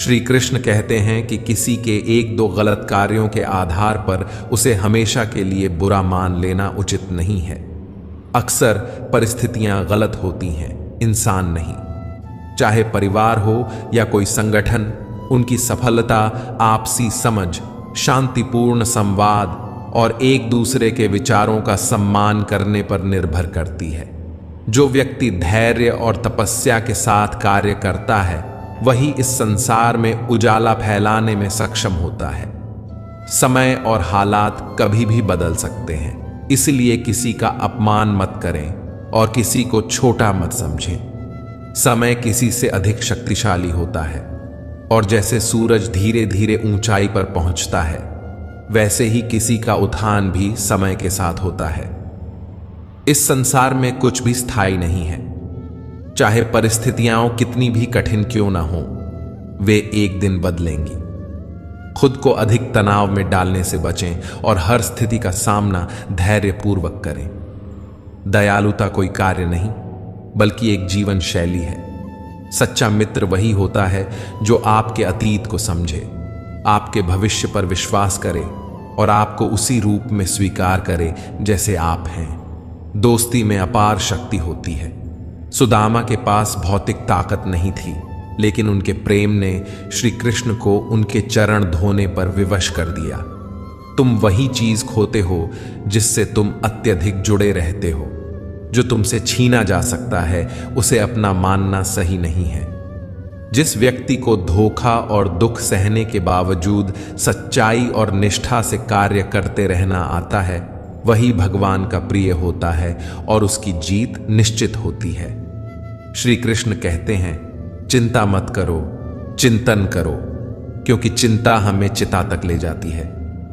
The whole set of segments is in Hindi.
श्री कृष्ण कहते हैं कि किसी के एक दो गलत कार्यों के आधार पर उसे हमेशा के लिए बुरा मान लेना उचित नहीं है। अक्सर परिस्थितियां गलत होती हैं, इंसान नहीं। चाहे परिवार हो या कोई संगठन, उनकी सफलता आपसी समझ, शांतिपूर्ण संवाद और एक दूसरे के विचारों का सम्मान करने पर निर्भर करती है। जो व्यक्ति धैर्य और तपस्या के साथ कार्य करता है वही इस संसार में उजाला फैलाने में सक्षम होता है। समय और हालात कभी भी बदल सकते हैं, इसलिए किसी का अपमान मत करें और किसी को छोटा मत समझें। समय किसी से अधिक शक्तिशाली होता है और जैसे सूरज धीरे धीरे ऊंचाई पर पहुंचता है, वैसे ही किसी का उत्थान भी समय के साथ होता है। इस संसार में कुछ भी स्थायी नहीं है। चाहे परिस्थितियां कितनी भी कठिन क्यों ना हो, वे एक दिन बदलेंगी। खुद को अधिक तनाव में डालने से बचें और हर स्थिति का सामना धैर्यपूर्वक करें। दयालुता कोई कार्य नहीं, बल्कि एक जीवन शैली है। सच्चा मित्र वही होता है जो आपके अतीत को समझे, आपके भविष्य पर विश्वास करे और आपको उसी रूप में स्वीकार करे जैसे आप हैं। दोस्ती में अपार शक्ति होती है। सुदामा के पास भौतिक ताकत नहीं थी, लेकिन उनके प्रेम ने श्री कृष्ण को उनके चरण धोने पर विवश कर दिया। तुम वही चीज खोते हो जिससे तुम अत्यधिक जुड़े रहते हो। जो तुमसे छीना जा सकता है उसे अपना मानना सही नहीं है। जिस व्यक्ति को धोखा और दुख सहने के बावजूद सच्चाई और निष्ठा से कार्य करते रहना आता है, वही भगवान का प्रिय होता है और उसकी जीत निश्चित होती है। श्री कृष्ण कहते हैं, चिंता मत करो, चिंतन करो, क्योंकि चिंता हमें चिता तक ले जाती है,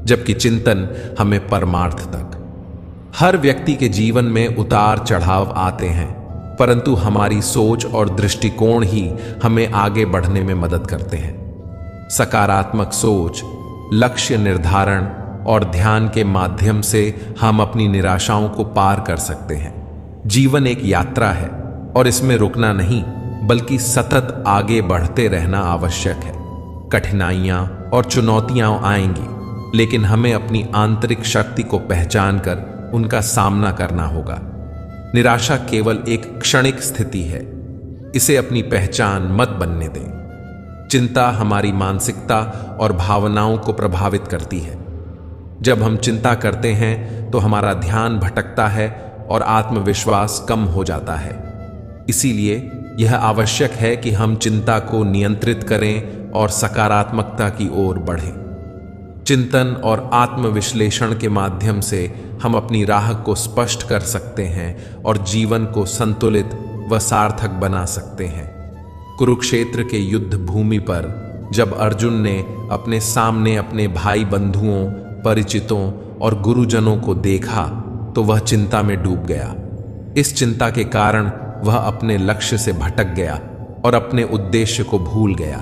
जबकि चिंतन हमें परमार्थ तक। हर व्यक्ति के जीवन में उतार चढ़ाव आते हैं, परंतु हमारी सोच और दृष्टिकोण ही हमें आगे बढ़ने में मदद करते हैं। सकारात्मक सोच, लक्ष्य निर्धारण और ध्यान के माध्यम से हम अपनी निराशाओं को पार कर सकते हैं। जीवन एक यात्रा है और इसमें रुकना नहीं, बल्कि सतत आगे बढ़ते रहना आवश्यक है। कठिनाइयां और चुनौतियां आएंगी, लेकिन हमें अपनी आंतरिक शक्ति को पहचान कर उनका सामना करना होगा। निराशा केवल एक क्षणिक स्थिति है, इसे अपनी पहचान मत बनने दें। चिंता हमारी मानसिकता और भावनाओं को प्रभावित करती है। जब हम चिंता करते हैं तो हमारा ध्यान भटकता है और आत्मविश्वास कम हो जाता है। इसीलिए यह आवश्यक है कि हम चिंता को नियंत्रित करें और सकारात्मकता की ओर बढ़ें। चिंतन और आत्मविश्लेषण के माध्यम से हम अपनी राह को स्पष्ट कर सकते हैं और जीवन को संतुलित व सार्थक बना सकते हैं। कुरुक्षेत्र के युद्ध भूमि पर जब अर्जुन ने अपने सामने अपने भाई बंधुओं, परिचितों और गुरुजनों को देखा तो वह चिंता में डूब गया। इस चिंता के कारण वह अपने लक्ष्य से भटक गया और अपने उद्देश्य को भूल गया।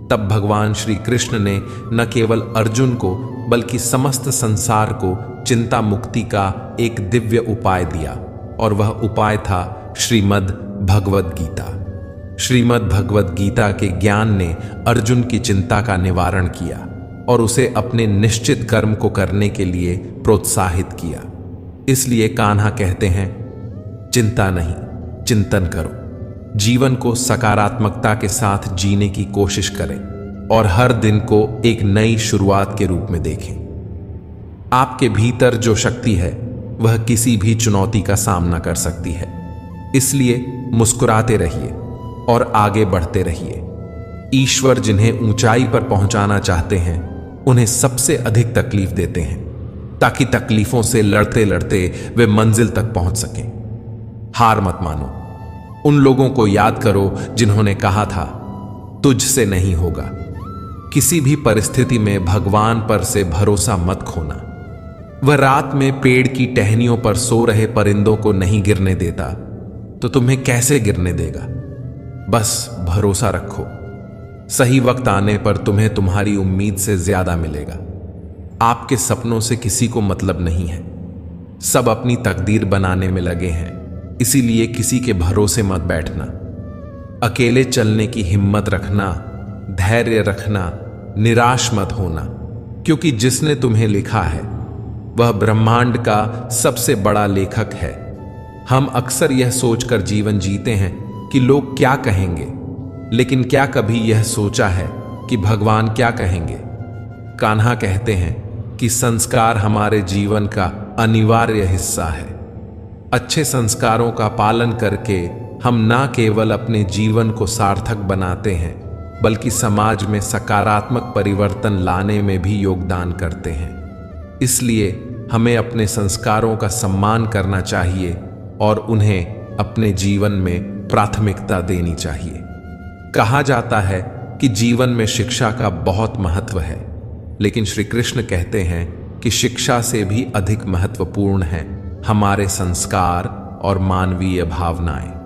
तब भगवान श्री कृष्ण ने न केवल अर्जुन को बल्कि समस्त संसार को चिंता मुक्ति का एक दिव्य उपाय दिया, और वह उपाय था श्रीमद् भगवद गीता। श्रीमद् भगवद गीता के ज्ञान ने अर्जुन की चिंता का निवारण किया और उसे अपने निश्चित कर्म को करने के लिए प्रोत्साहित किया। इसलिए कान्हा कहते हैं, चिंता नहीं, चिंतन करो। जीवन को सकारात्मकता के साथ जीने की कोशिश करें और हर दिन को एक नई शुरुआत के रूप में देखें। आपके भीतर जो शक्ति है वह किसी भी चुनौती का सामना कर सकती है। इसलिए मुस्कुराते रहिए और आगे बढ़ते रहिए। ईश्वर जिन्हें ऊंचाई पर पहुंचाना चाहते हैं उन्हें सबसे अधिक तकलीफ देते हैं, ताकि तकलीफों से लड़ते लड़ते वे मंजिल तक पहुंच सकें। हार मत मानो। उन लोगों को याद करो जिन्होंने कहा था, तुझसे नहीं होगा। किसी भी परिस्थिति में भगवान पर से भरोसा मत खोना। वह रात में पेड़ की टहनियों पर सो रहे परिंदों को नहीं गिरने देता, तो तुम्हें कैसे गिरने देगा? बस भरोसा रखो। सही वक्त आने पर तुम्हें तुम्हारी उम्मीद से ज्यादा मिलेगा। आपके सपनों से किसी को मतलब नहीं है। सब अपनी तकदीर बनाने में लगे हैं, इसीलिए किसी के भरोसे मत बैठना। अकेले चलने की हिम्मत रखना धैर्य रखना, निराश मत होना, क्योंकि जिसने तुम्हें लिखा है वह ब्रह्मांड का सबसे बड़ा लेखक है। हम अक्सर यह सोचकर जीवन जीते हैं कि लोग क्या कहेंगे, लेकिन क्या कभी यह सोचा है कि भगवान क्या कहेंगे? कान्हा कहते हैं कि संस्कार हमारे जीवन का अनिवार्य हिस्सा है। अच्छे संस्कारों का पालन करके हम न केवल अपने जीवन को सार्थक बनाते हैं, बल्कि समाज में सकारात्मक परिवर्तन लाने में भी योगदान करते हैं। इसलिए हमें अपने संस्कारों का सम्मान करना चाहिए और उन्हें अपने जीवन में प्राथमिकता देनी चाहिए। कहा जाता है कि जीवन में शिक्षा का बहुत महत्व है, लेकिन श्री कृष्ण कहते हैं कि शिक्षा से भी अधिक महत्वपूर्ण है हमारे संस्कार और मानवीय भावनाएं।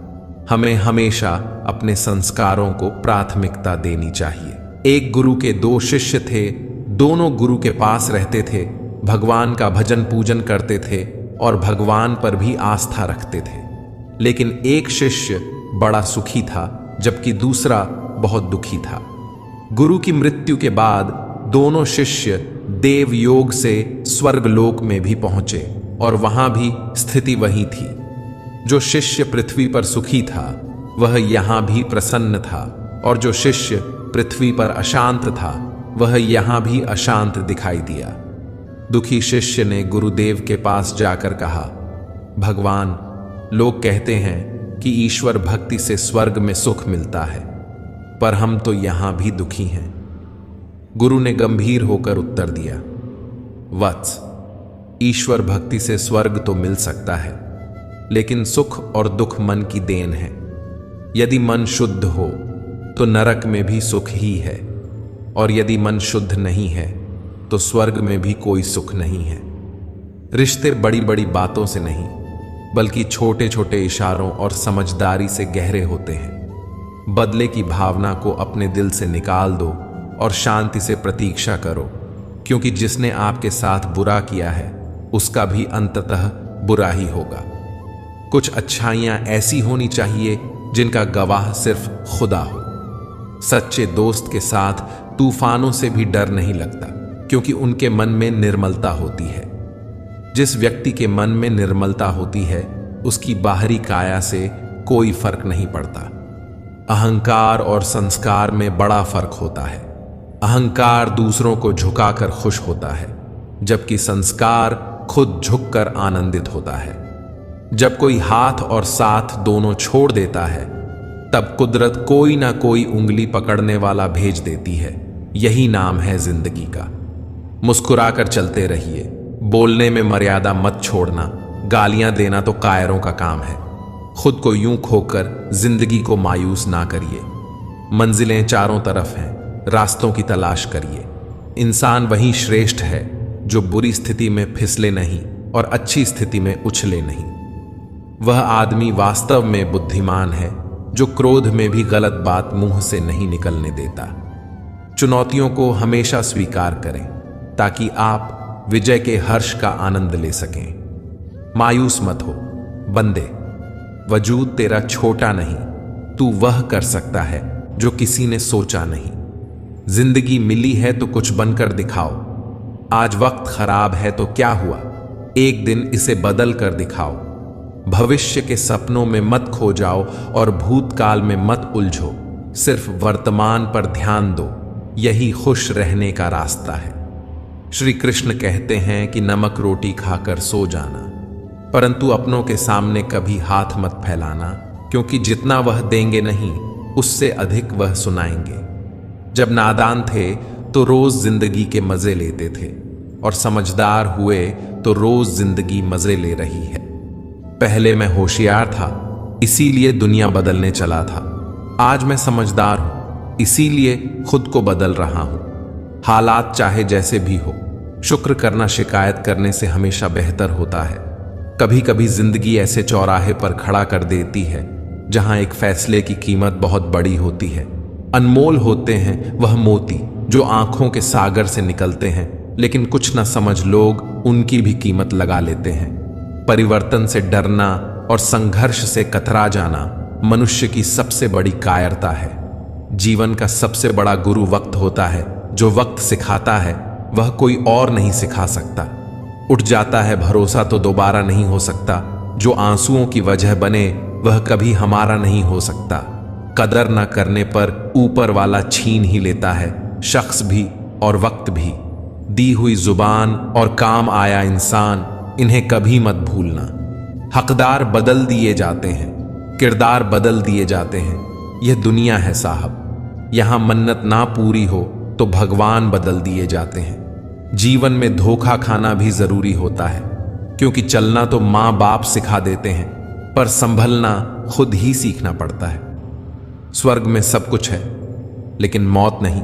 हमें हमेशा अपने संस्कारों को प्राथमिकता देनी चाहिए। एक गुरु के 2 शिष्य थे। दोनों गुरु के पास रहते थे, भगवान का भजन पूजन करते थे और भगवान पर भी आस्था रखते थे। लेकिन एक शिष्य बड़ा सुखी था, जबकि दूसरा बहुत दुखी था। गुरु की मृत्यु के बाद दोनों शिष्य देव योग से स्वर्गलोक में भी पहुंचे और वहां भी स्थिति वही थी। जो शिष्य पृथ्वी पर सुखी था वह यहां भी प्रसन्न था, और जो शिष्य पृथ्वी पर अशांत था वह यहां भी अशांत दिखाई दिया। दुखी शिष्य ने गुरुदेव के पास जाकर कहा, भगवान, लोग कहते हैं कि ईश्वर भक्ति से स्वर्ग में सुख मिलता है, पर हम तो यहां भी दुखी हैं। गुरु ने गंभीर होकर उत्तर दिया, वत्स, ईश्वर भक्ति से स्वर्ग तो मिल सकता है, लेकिन सुख और दुख मन की देन है। यदि मन शुद्ध हो तो नरक में भी सुख ही है, और यदि मन शुद्ध नहीं है तो स्वर्ग में भी कोई सुख नहीं है। रिश्ते बड़ी बड़ी बातों से नहीं, बल्कि छोटे छोटे इशारों और समझदारी से गहरे होते हैं। बदले की भावना को अपने दिल से निकाल दो और शांति से प्रतीक्षा करो, क्योंकि जिसने आपके साथ बुरा किया है उसका भी अंततः बुरा ही होगा। कुछ अच्छाइयां ऐसी होनी चाहिए जिनका गवाह सिर्फ खुदा हो। सच्चे दोस्त के साथ तूफानों से भी डर नहीं लगता, क्योंकि उनके मन में निर्मलता होती है। जिस व्यक्ति के मन में निर्मलता होती है उसकी बाहरी काया से कोई फर्क नहीं पड़ता। अहंकार और संस्कार में बड़ा फर्क होता है। अहंकार दूसरों को झुकाकर खुश होता है, जबकि संस्कार खुद झुककर आनंदित होता है। जब कोई हाथ और साथ दोनों छोड़ देता है, तब कुदरत कोई ना कोई उंगली पकड़ने वाला भेज देती है। यही नाम है जिंदगी का। मुस्कुराकर चलते रहिए, बोलने में मर्यादा मत छोड़ना। गालियां देना तो कायरों का काम है। खुद को यूं खोकर जिंदगी को मायूस ना करिए। मंजिलें चारों तरफ हैं, रास्तों की तलाश करिए। इंसान वही श्रेष्ठ है जो बुरी स्थिति में फिसले नहीं और अच्छी स्थिति में उछले नहीं। वह आदमी वास्तव में बुद्धिमान है जो क्रोध में भी गलत बात मुंह से नहीं निकलने देता। चुनौतियों को हमेशा स्वीकार करें ताकि आप विजय के हर्ष का आनंद ले सकें। मायूस मत हो बंदे, वजूद तेरा छोटा नहीं, तू वह कर सकता है जो किसी ने सोचा नहीं। जिंदगी मिली है तो कुछ बनकर दिखाओ। आज वक्त खराब है तो क्या हुआ, एक दिन इसे बदल कर दिखाओ। भविष्य के सपनों में मत खो जाओ और भूतकाल में मत उलझो। सिर्फ वर्तमान पर ध्यान दो, यही खुश रहने का रास्ता है। श्री कृष्ण कहते हैं कि नमक रोटी खाकर सो जाना, परंतु अपनों के सामने कभी हाथ मत फैलाना, क्योंकि जितना वह देंगे नहीं उससे अधिक वह सुनाएंगे। जब नादान थे तो रोज जिंदगी के मजे लेते थे, और समझदार हुए तो रोज जिंदगी मजे ले रही है। पहले मैं होशियार था, इसीलिए दुनिया बदलने चला था। आज मैं समझदार हूं, इसीलिए खुद को बदल रहा हूं। हालात चाहे जैसे भी हो, शुक्र करना शिकायत करने से हमेशा बेहतर होता है। कभी कभी जिंदगी ऐसे चौराहे पर खड़ा कर देती है जहां एक फैसले की कीमत बहुत बड़ी होती है। अनमोल होते हैं वह मोती जो आंखों के सागर से निकलते हैं, लेकिन कुछ न समझ लोग उनकी भी कीमत लगा लेते हैं। परिवर्तन से डरना और संघर्ष से कतरा जाना मनुष्य की सबसे बड़ी कायरता है। जीवन का सबसे बड़ा गुरु वक्त होता है। जो वक्त सिखाता है वह कोई और नहीं सिखा सकता। उठ जाता है भरोसा तो दोबारा नहीं हो सकता। जो आंसुओं की वजह बने वह कभी हमारा नहीं हो सकता। कदर न करने पर ऊपर वाला छीन ही लेता है, शख्स भी और वक्त भी। दी हुई जुबान और काम आया इंसान, इन्हें कभी मत भूलना। हकदार बदल दिए जाते हैं, किरदार बदल दिए जाते हैं। यह दुनिया है साहब, यहां मन्नत ना पूरी हो तो भगवान बदल दिए जाते हैं। जीवन में धोखा खाना भी जरूरी होता है, क्योंकि चलना तो माँ बाप सिखा देते हैं, पर संभलना खुद ही सीखना पड़ता है। स्वर्ग में सब कुछ है लेकिन मौत नहीं।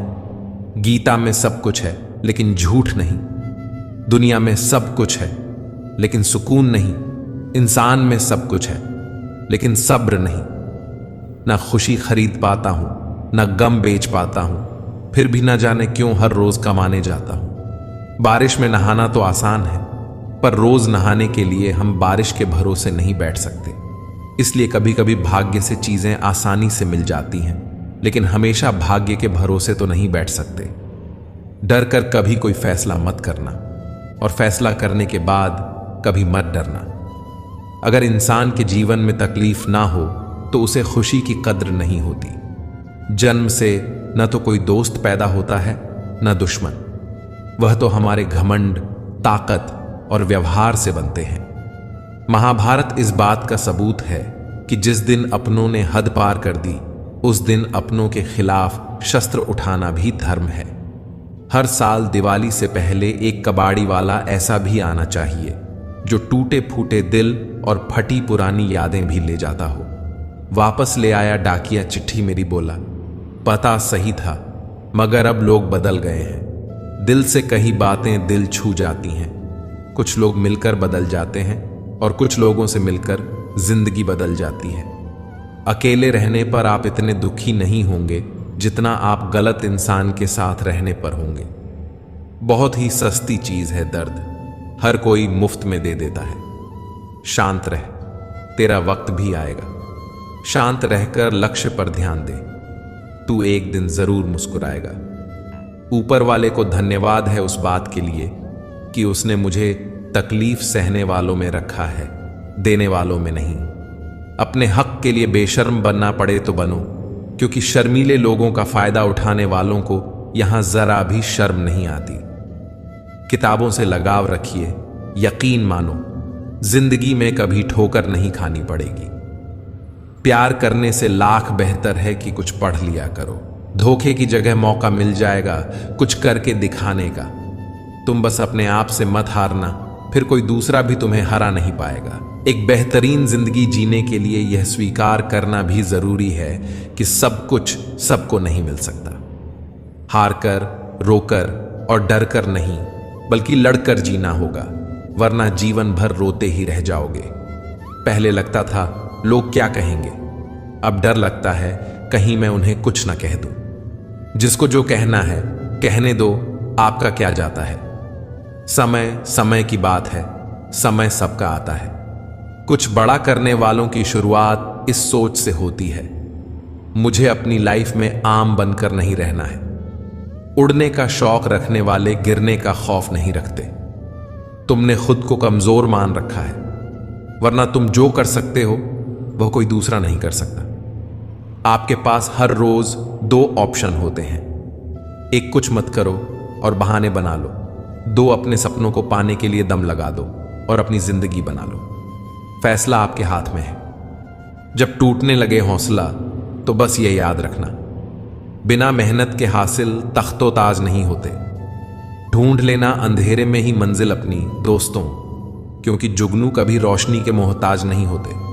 गीता में सब कुछ है लेकिन झूठ नहीं। दुनिया में सब कुछ है लेकिन सुकून नहीं। इंसान में सब कुछ है लेकिन सब्र नहीं। ना खुशी खरीद पाता हूं, ना गम बेच पाता हूं, फिर भी ना जाने क्यों हर रोज कमाने जाता हूं। बारिश में नहाना तो आसान है, पर रोज नहाने के लिए हम बारिश के भरोसे नहीं बैठ सकते। इसलिए कभी कभी भाग्य से चीजें आसानी से मिल जाती हैं, लेकिन हमेशा भाग्य के भरोसे तो नहीं बैठ सकते। डर कर कभी कोई फैसला मत करना, और फैसला करने के बाद कभी मत डरना। अगर इंसान के जीवन में तकलीफ ना हो तो उसे खुशी की कद्र नहीं होती। जन्म से न तो कोई दोस्त पैदा होता है न दुश्मन, वह तो हमारे घमंड, ताकत और व्यवहार से बनते हैं। महाभारत इस बात का सबूत है कि जिस दिन अपनों ने हद पार कर दी, उस दिन अपनों के खिलाफ शस्त्र उठाना भी धर्म है। हर साल दिवाली से पहले एक कबाड़ी वाला ऐसा भी आना चाहिए जो टूटे फूटे दिल और फटी पुरानी यादें भी ले जाता हो। वापस ले आया डाकिया चिट्ठी मेरी, बोला पता सही था मगर अब लोग बदल गए हैं। दिल से कही बातें दिल छू जाती हैं। कुछ लोग मिलकर बदल जाते हैं और कुछ लोगों से मिलकर जिंदगी बदल जाती है। अकेले रहने पर आप इतने दुखी नहीं होंगे जितना आप गलत इंसान के साथ रहने पर होंगे। बहुत ही सस्ती चीज है दर्द, हर कोई मुफ्त में दे देता है। शांत रह, तेरा वक्त भी आएगा। शांत रहकर लक्ष्य पर ध्यान दे, तू एक दिन जरूर मुस्कुराएगा। ऊपर वाले को धन्यवाद है उस बात के लिए कि उसने मुझे तकलीफ सहने वालों में रखा है, देने वालों में नहीं। अपने हक के लिए बेशर्म बनना पड़े तो बनो, क्योंकि शर्मीले लोगों का फायदा उठाने वालों को यहां जरा भी शर्म नहीं आती। किताबों से लगाव रखिए, यकीन मानो जिंदगी में कभी ठोकर नहीं खानी पड़ेगी। प्यार करने से लाख बेहतर है कि कुछ पढ़ लिया करो। धोखे की जगह मौका मिल जाएगा कुछ करके दिखाने का। तुम बस अपने आप से मत हारना, फिर कोई दूसरा भी तुम्हें हरा नहीं पाएगा। एक बेहतरीन जिंदगी जीने के लिए यह स्वीकार करना भी जरूरी है कि सब कुछ सबको नहीं मिल सकता। हार कर, रोकर और डर कर नहीं, बल्कि लड़कर जीना होगा, वरना जीवन भर रोते ही रह जाओगे। पहले लगता था लोग क्या कहेंगे, अब डर लगता है कहीं मैं उन्हें कुछ ना कह दूं। जिसको जो कहना है कहने दो, आपका क्या जाता है। समय समय की बात है, समय सबका आता है। कुछ बड़ा करने वालों की शुरुआत इस सोच से होती है, मुझे अपनी लाइफ में आम बनकर नहीं रहना है। उड़ने का शौक रखने वाले गिरने का खौफ नहीं रखते। तुमने खुद को कमजोर मान रखा है, वरना तुम जो कर सकते हो वह कोई दूसरा नहीं कर सकता। आपके पास हर रोज दो ऑप्शन होते हैं, एक कुछ मत करो और बहाने बना लो, दो अपने सपनों को पाने के लिए दम लगा दो और अपनी जिंदगी बना लो। फैसला आपके हाथ में है। जब टूटने लगे हौसला तो बस ये याद रखना, बिना मेहनत के हासिल तख्तो ताज नहीं होते। ढूंढ लेना अंधेरे में ही मंजिल अपनी दोस्तों, क्योंकि जुगनू कभी रोशनी के मोहताज नहीं होते।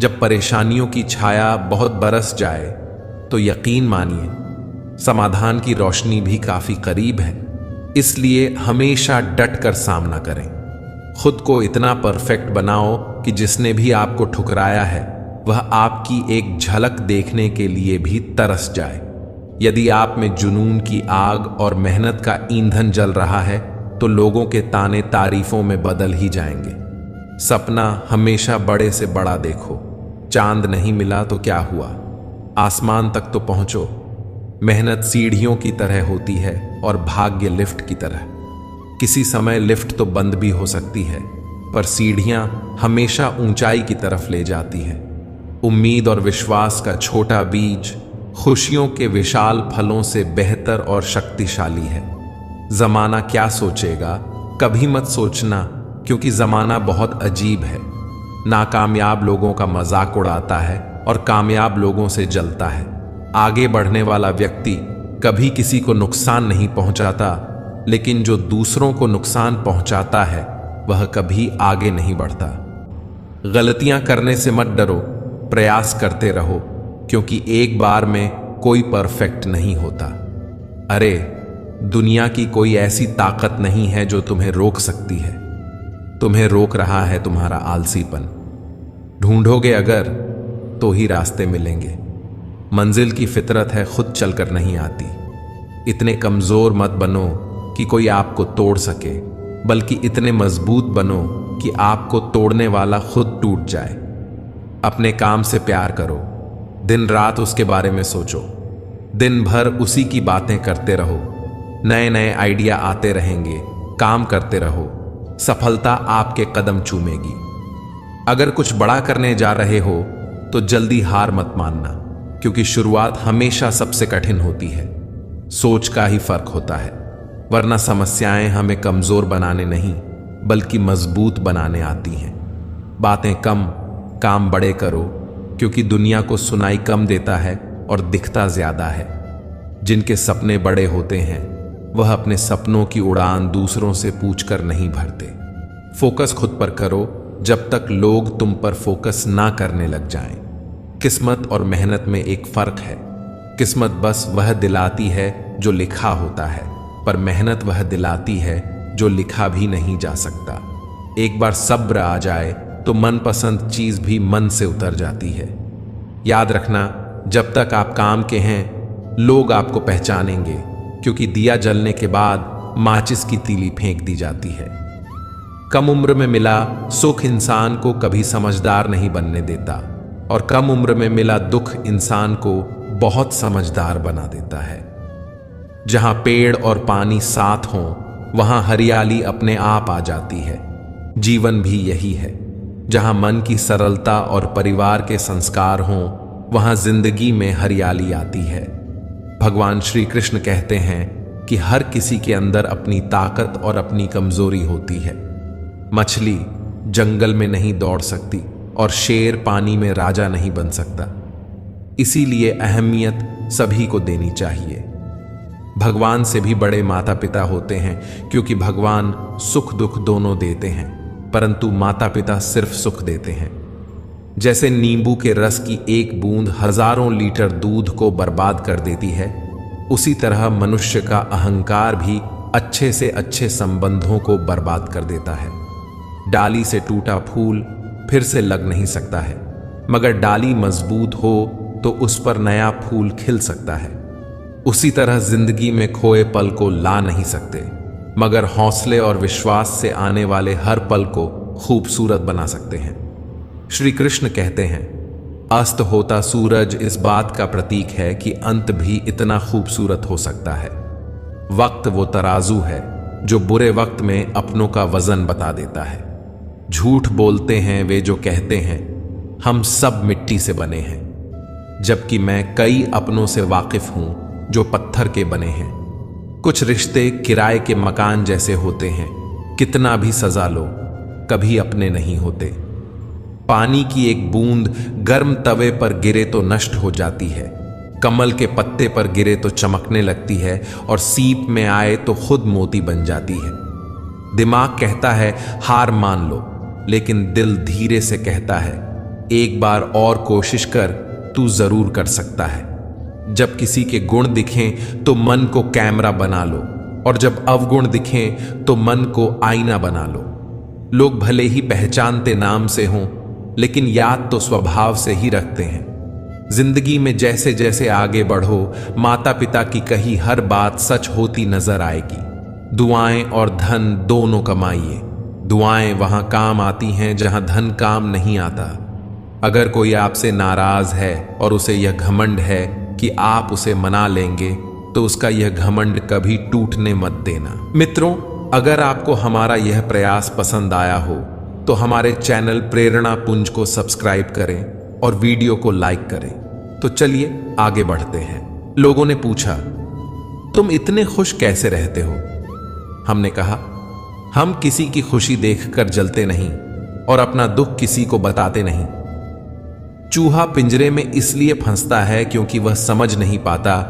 जब परेशानियों की छाया बहुत बरस जाए तो यकीन मानिए समाधान की रोशनी भी काफी करीब है। इसलिए हमेशा डट कर सामना करें। खुद को इतना परफेक्ट बनाओ कि जिसने भी आपको ठुकराया है वह आपकी एक झलक देखने के लिए भी तरस जाए। यदि आप में जुनून की आग और मेहनत का ईंधन जल रहा है तो लोगों के ताने तारीफों में बदल ही जाएंगे। सपना हमेशा बड़े से बड़ा देखो। चांद नहीं मिला तो क्या हुआ, आसमान तक तो पहुंचो। मेहनत सीढ़ियों की तरह होती है और भाग्य लिफ्ट की तरह। किसी समय लिफ्ट तो बंद भी हो सकती है, पर सीढ़ियां हमेशा ऊंचाई की तरफ ले जाती हैं। उम्मीद और विश्वास का छोटा बीज खुशियों के विशाल फलों से बेहतर और शक्तिशाली है। जमाना क्या सोचेगा कभी मत सोचना, क्योंकि जमाना बहुत अजीब है। नाकामयाब लोगों का मजाक उड़ाता है और कामयाब लोगों से जलता है। आगे बढ़ने वाला व्यक्ति कभी किसी को नुकसान नहीं पहुंचाता, लेकिन जो दूसरों को नुकसान पहुंचाता है वह कभी आगे नहीं बढ़ता। गलतियां करने से मत डरो, प्रयास करते रहो, क्योंकि एक बार में कोई परफेक्ट नहीं होता। अरे, दुनिया की कोई ऐसी ताकत नहीं है जो तुम्हें रोक सकती है। तुम्हें रोक रहा है तुम्हारा आलसीपन। ढूंढोगे अगर तो ही रास्ते मिलेंगे। मंजिल की फितरत है खुद चलकर नहीं आती। इतने कमजोर मत बनो कि कोई आपको तोड़ सके, बल्कि इतने मजबूत बनो कि आपको तोड़ने वाला खुद टूट जाए। अपने काम से प्यार करो, दिन रात उसके बारे में सोचो, दिन भर उसी की बातें करते रहो। नए नए आइडिया आते रहेंगे, काम करते रहो, सफलता आपके कदम चूमेगी। अगर कुछ बड़ा करने जा रहे हो तो जल्दी हार मत मानना, क्योंकि शुरुआत हमेशा सबसे कठिन होती है। सोच का ही फर्क होता है, वरना समस्याएं हमें कमजोर बनाने नहीं बल्कि मजबूत बनाने आती हैं। बातें कम, काम बड़े करो, क्योंकि दुनिया को सुनाई कम देता है और दिखता ज्यादा है। जिनके सपने बड़े होते हैं वह अपने सपनों की उड़ान दूसरों से पूछकर नहीं भरते। फोकस खुद पर करो जब तक लोग तुम पर फोकस ना करने लग जाएं। किस्मत और मेहनत में एक फर्क है। किस्मत बस वह दिलाती है जो लिखा होता है, पर मेहनत वह दिलाती है जो लिखा भी नहीं जा सकता। एक बार सब्र आ जाए तो मनपसंद चीज भी मन से उतर जाती है। याद रखना, जब तक आप काम के हैं लोग आपको पहचानेंगे, क्योंकि दिया जलने के बाद माचिस की तीली फेंक दी जाती है। कम उम्र में मिला सुख इंसान को कभी समझदार नहीं बनने देता, और कम उम्र में मिला दुख इंसान को बहुत समझदार बना देता है। जहां पेड़ और पानी साथ हों वहां हरियाली अपने आप आ जाती है। जीवन भी यही है, जहां मन की सरलता और परिवार के संस्कार हों वहां जिंदगी में हरियाली आती है। भगवान श्री कृष्ण कहते हैं कि हर किसी के अंदर अपनी ताकत और अपनी कमजोरी होती है। मछली जंगल में नहीं दौड़ सकती और शेर पानी में राजा नहीं बन सकता। इसीलिए अहमियत सभी को देनी चाहिए। भगवान से भी बड़े माता पिता होते हैं, क्योंकि भगवान सुख दुख दोनों देते हैं, परंतु माता पिता सिर्फ सुख देते हैं। जैसे नींबू के रस की एक बूंद हजारों लीटर दूध को बर्बाद कर देती है, उसी तरह मनुष्य का अहंकार भी अच्छे से अच्छे संबंधों को बर्बाद कर देता है। डाली से टूटा फूल फिर से लग नहीं सकता है, मगर डाली मजबूत हो तो उस पर नया फूल खिल सकता है। उसी तरह जिंदगी में खोए पल को ला नहीं सकते, मगर हौसले और विश्वास से आने वाले हर पल को खूबसूरत बना सकते हैं। श्री कृष्ण कहते हैं, अस्त होता सूरज इस बात का प्रतीक है कि अंत भी इतना खूबसूरत हो सकता है। वक्त वो तराजू है जो बुरे वक्त में अपनों का वजन बता देता है। झूठ बोलते हैं वे जो कहते हैं हम सब मिट्टी से बने हैं, जबकि मैं कई अपनों से वाकिफ हूं जो पत्थर के बने हैं। कुछ रिश्ते किराए के मकान जैसे होते हैं, कितना भी सजा लो कभी अपने नहीं होते। पानी की एक बूंद गर्म तवे पर गिरे तो नष्ट हो जाती है, कमल के पत्ते पर गिरे तो चमकने लगती है, और सीप में आए तो खुद मोती बन जाती है। दिमाग कहता है हार मान लो, लेकिन दिल धीरे से कहता है एक बार और कोशिश कर, तू जरूर कर सकता है। जब किसी के गुण दिखें तो मन को कैमरा बना लो, और जब अवगुण दिखें तो मन को आईना बना लो। लोग भले ही पहचानते नाम से हों, लेकिन याद तो स्वभाव से ही रखते हैं। जिंदगी में जैसे जैसे आगे बढ़ो, माता पिता की कही हर बात सच होती नजर आएगी। दुआएं और धन दोनों कमाइए। दुआएं वहां काम आती हैं जहां धन काम नहीं आता। अगर कोई आपसे नाराज है और उसे यह घमंड है कि आप उसे मना लेंगे तो उसका यह घमंड कभी टूटने मत देना। मित्रों, अगर आपको हमारा यह प्रयास पसंद आया हो तो हमारे चैनल प्रेरणा पुंज को सब्सक्राइब करें और वीडियो को लाइक करें। तो चलिए आगे बढ़ते हैं। लोगों ने पूछा, तुम इतने खुश कैसे रहते हो? हमने कहा, हम किसी की खुशी देखकर जलते नहीं और अपना दुख किसी को बताते नहीं। चूहा पिंजरे में इसलिए फंसता है क्योंकि वह समझ नहीं पाता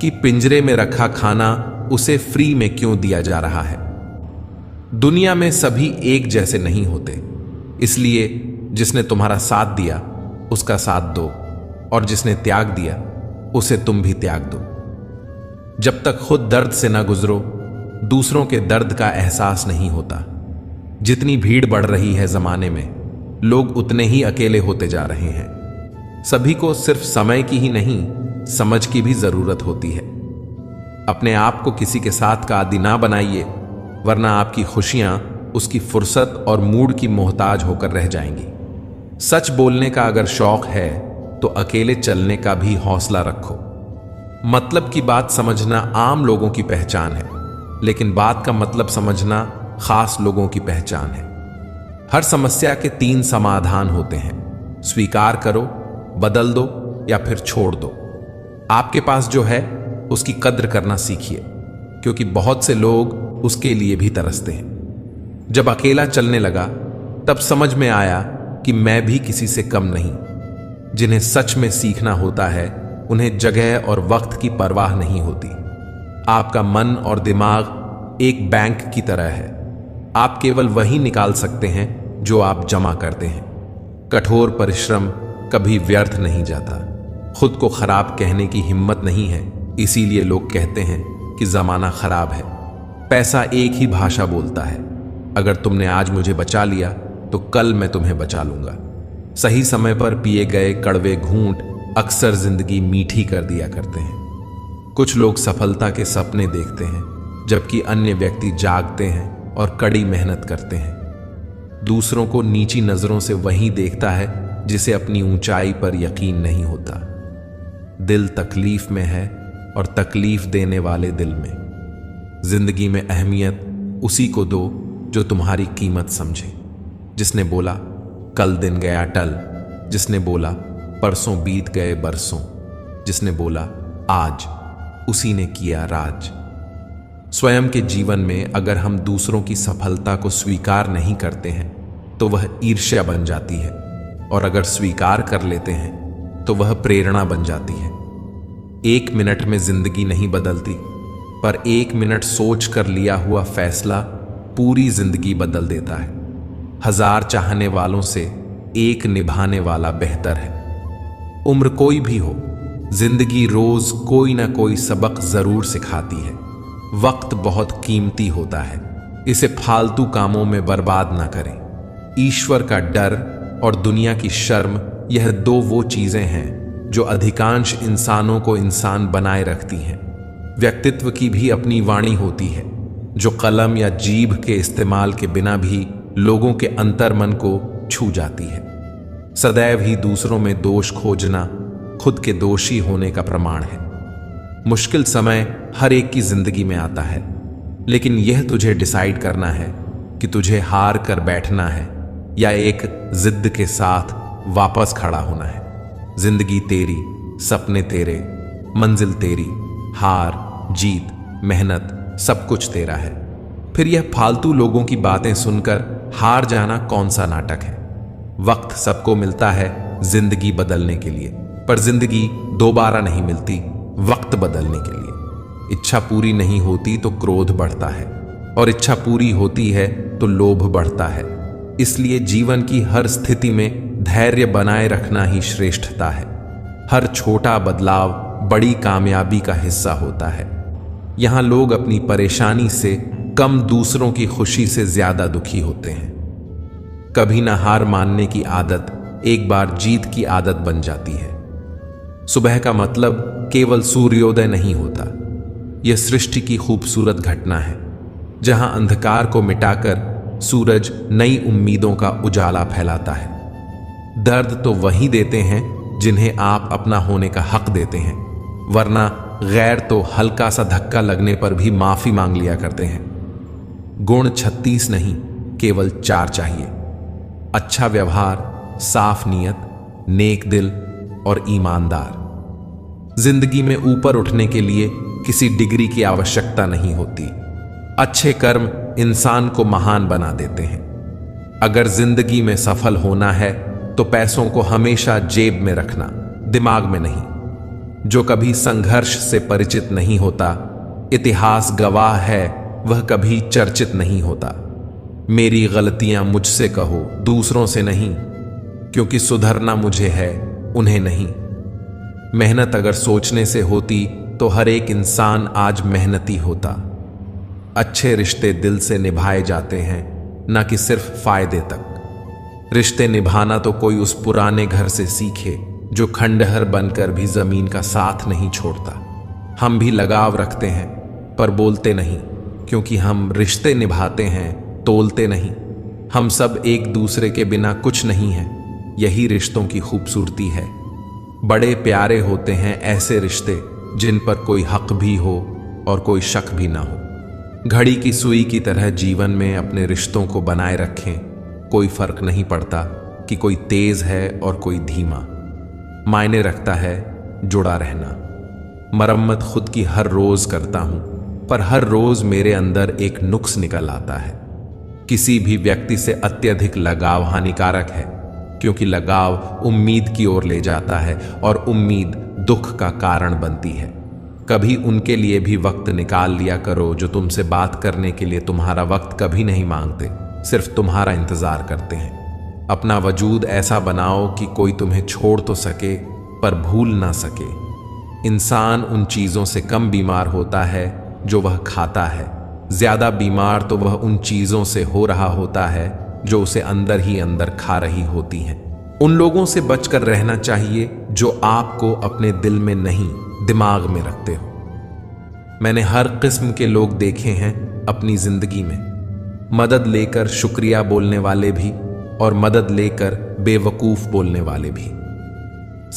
कि पिंजरे में रखा खाना उसे फ्री में क्यों दिया जा रहा है। दुनिया में सभी एक जैसे नहीं होते, इसलिए जिसने तुम्हारा साथ दिया उसका साथ दो और जिसने त्याग दिया उसे तुम भी त्याग दो। जब तक खुद दर्द से ना गुजरो, दूसरों के दर्द का एहसास नहीं होता। जितनी भीड़ बढ़ रही है जमाने में, लोग उतने ही अकेले होते जा रहे हैं। सभी को सिर्फ समय की ही नहीं, समझ की भी जरूरत होती है। अपने आप को किसी के साथ का आदी ना बनाइए, वरना आपकी खुशियां उसकी फुर्सत और मूड की मोहताज होकर रह जाएंगी। सच बोलने का अगर शौक है तो अकेले चलने का भी हौसला रखो। मतलब की बात समझना आम लोगों की पहचान है, लेकिन बात का मतलब समझना खास लोगों की पहचान है। हर समस्या के 3 समाधान होते हैं, स्वीकार करो, बदल दो या फिर छोड़ दो। आपके पास जो है उसकी कद्र करना सीखिए, क्योंकि बहुत से लोग उसके लिए भी तरसते हैं। जब अकेला चलने लगा तब समझ में आया कि मैं भी किसी से कम नहीं। जिन्हें सच में सीखना होता है उन्हें जगह और वक्त की परवाह नहीं होती। आपका मन और दिमाग एक बैंक की तरह है। आप केवल वही निकाल सकते हैं जो आप जमा करते हैं। कठोर परिश्रम कभी व्यर्थ नहीं जाता। खुद को खराब कहने की हिम्मत नहीं है, इसीलिए लोग कहते हैं कि जमाना खराब है। पैसा एक ही भाषा बोलता है। अगर तुमने आज मुझे बचा लिया तो कल मैं तुम्हें बचा लूंगा। सही समय पर पिए गए कड़वे घूंट अक्सर जिंदगी मीठी कर दिया करते हैं। कुछ लोग सफलता के सपने देखते हैं, जबकि अन्य व्यक्ति जागते हैं और कड़ी मेहनत करते हैं। दूसरों को नीची नजरों से वही देखता है जिसे अपनी ऊंचाई पर यकीन नहीं होता। दिल तकलीफ में है और तकलीफ देने वाले दिल में। जिंदगी में अहमियत उसी को दो जो तुम्हारी कीमत समझे। जिसने बोला कल दिन गया टल, जिसने बोला परसों बीत गए बरसों, जिसने बोला आज, उसी ने किया राज। स्वयं के जीवन में अगर हम दूसरों की सफलता को स्वीकार नहीं करते हैं तो वह ईर्ष्या बन जाती है, और अगर स्वीकार कर लेते हैं तो वह प्रेरणा बन जाती है। 1 मिनट में जिंदगी नहीं बदलती, पर 1 मिनट सोच कर लिया हुआ फैसला पूरी जिंदगी बदल देता है। 1000 चाहने वालों से 1 निभाने वाला बेहतर है। उम्र कोई भी हो, जिंदगी रोज कोई ना कोई सबक जरूर सिखाती है। वक्त बहुत कीमती होता है, इसे फालतू कामों में बर्बाद ना करें। ईश्वर का डर और दुनिया की शर्म, यह 2 वो चीजें हैं जो अधिकांश इंसानों को इंसान बनाए रखती हैं। व्यक्तित्व की भी अपनी वाणी होती है, जो कलम या जीभ के इस्तेमाल के बिना भी लोगों के अंतर्मन को छू जाती है। सदैव ही दूसरों में दोष खोजना खुद के दोषी होने का प्रमाण है। मुश्किल समय हर एक की जिंदगी में आता है, लेकिन यह तुझे डिसाइड करना है कि तुझे हार कर बैठना है या एक जिद के साथ वापस खड़ा होना है। जिंदगी तेरी, सपने तेरे, मंजिल तेरी, हार जीत मेहनत सब कुछ तेरा है। फिर यह फालतू लोगों की बातें सुनकर हार जाना कौन सा नाटक है। वक्त सबको मिलता है जिंदगी बदलने के लिए, पर जिंदगी दोबारा नहीं मिलती वक्त बदलने के लिए। इच्छा पूरी नहीं होती तो क्रोध बढ़ता है, और इच्छा पूरी होती है तो लोभ बढ़ता है। इसलिए जीवन की हर स्थिति में धैर्य बनाए रखना ही श्रेष्ठता है। हर छोटा बदलाव बड़ी कामयाबी का हिस्सा होता है। यहां लोग अपनी परेशानी से कम दूसरों की खुशी से ज्यादा दुखी होते हैं। कभी ना हार मानने की आदत एक बार जीत की आदत बन जाती है। सुबह का मतलब केवल सूर्योदय नहीं होता, यह सृष्टि की खूबसूरत घटना है, जहां अंधकार को मिटाकर सूरज नई उम्मीदों का उजाला फैलाता है। दर्द तो वही देते हैं जिन्हें आप अपना होने का हक देते हैं, वरना गैर तो हल्का सा धक्का लगने पर भी माफी मांग लिया करते हैं। गुण 36 नहीं, केवल 4 चाहिए। अच्छा व्यवहार, साफ नीयत, नेक दिल और ईमानदार। जिंदगी में ऊपर उठने के लिए किसी डिग्री की आवश्यकता नहीं होती। अच्छे कर्म इंसान को महान बना देते हैं। अगर जिंदगी में सफल होना है तो पैसों को हमेशा जेब में रखना, दिमाग में नहीं। जो कभी संघर्ष से परिचित नहीं होता, इतिहास गवाह है वह कभी चर्चित नहीं होता। मेरी गलतियां मुझसे कहो, दूसरों से नहीं, क्योंकि सुधरना मुझे है, उन्हें नहीं। मेहनत अगर सोचने से होती तो हर एक इंसान आज मेहनती होता। अच्छे रिश्ते दिल से निभाए जाते हैं, ना कि सिर्फ फायदे तक। रिश्ते निभाना तो कोई उस पुराने घर से सीखे जो खंडहर बनकर भी जमीन का साथ नहीं छोड़ता। हम भी लगाव रखते हैं पर बोलते नहीं, क्योंकि हम रिश्ते निभाते हैं, तोलते नहीं। हम सब एक दूसरे के बिना कुछ नहीं हैं, यही रिश्तों की खूबसूरती है। बड़े प्यारे होते हैं ऐसे रिश्ते जिन पर कोई हक भी हो और कोई शक भी ना हो। घड़ी की सुई की तरह जीवन में अपने रिश्तों को बनाए रखें। कोई फर्क नहीं पड़ता कि कोई तेज है और कोई धीमा। मायने रखता है जुड़ा रहना। मरम्मत खुद की हर रोज करता हूं, पर हर रोज मेरे अंदर एक नुक्स निकल आता है। किसी भी व्यक्ति से अत्यधिक लगाव हानिकारक है, क्योंकि लगाव उम्मीद की ओर ले जाता है और उम्मीद दुख का कारण बनती है। कभी उनके लिए भी वक्त निकाल लिया करो जो तुमसे बात करने के लिए तुम्हारा वक्त कभी नहीं मांगते, सिर्फ तुम्हारा इंतजार करते हैं। अपना वजूद ऐसा बनाओ कि कोई तुम्हें छोड़ तो सके पर भूल ना सके। इंसान उन चीजों से कम बीमार होता है जो वह खाता है, ज्यादा बीमार तो वह उन चीजों से हो रहा होता है जो उसे अंदर ही अंदर खा रही होती हैं। उन लोगों से बचकर रहना चाहिए जो आपको अपने दिल में नहीं, दिमाग में रखते हो। मैंने हर किस्म के लोग देखे हैं अपनी जिंदगी में। मदद लेकर शुक्रिया बोलने वाले भी और मदद लेकर बेवकूफ बोलने वाले भी।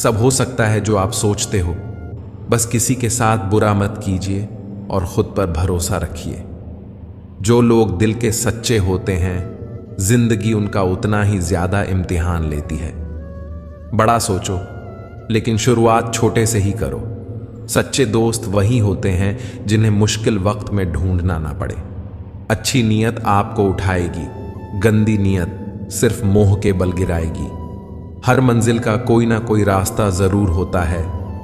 सब हो सकता है जो आप सोचते हो। बस किसी के साथ बुरा मत कीजिए और खुद पर भरोसा रखिए। जो लोग दिल के सच्चे होते हैं, जिंदगी उनका उतना ही ज्यादा इम्तिहान लेती है। बड़ा सोचो, लेकिन शुरुआत छोटे से ही करो। सच्चे दोस्त वही होते हैं जिन्हें मुश्किल वक्त में ढूंढना ना पड़े। अच्छी नीयत आपको उठाएगी, गंदी नीयत सिर्फ मोह के बल गिराएगी। हर मंजिल का कोई ना कोई रास्ता जरूर होता है।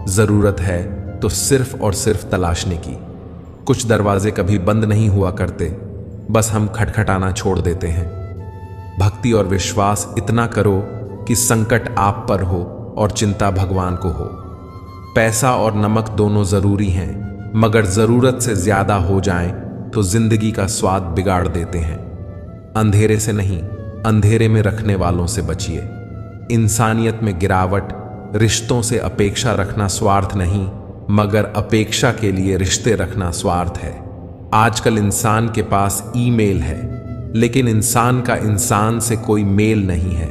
जरूरत है तो सिर्फ और सिर्फ तलाशने की। कुछ दरवाजे कभी बंद नहीं हुआ करते, बस हम खटखटाना छोड़ देते हैं। भक्ति और विश्वास इतना करो कि संकट आप पर हो और चिंता भगवान को हो। पैसा और नमक दोनों जरूरी हैं, मगर जरूरत से ज्यादा हो जाएं तो जिंदगी का स्वाद बिगाड़ देते हैं। अंधेरे से नहीं, अंधेरे में रखने वालों से बचिए। इंसानियत में गिरावट, रिश्तों से अपेक्षा रखना स्वार्थ नहीं, मगर अपेक्षा के लिए रिश्ते रखना स्वार्थ है। आजकल इंसान के पास ईमेल है, लेकिन इंसान का इंसान से कोई मेल नहीं है।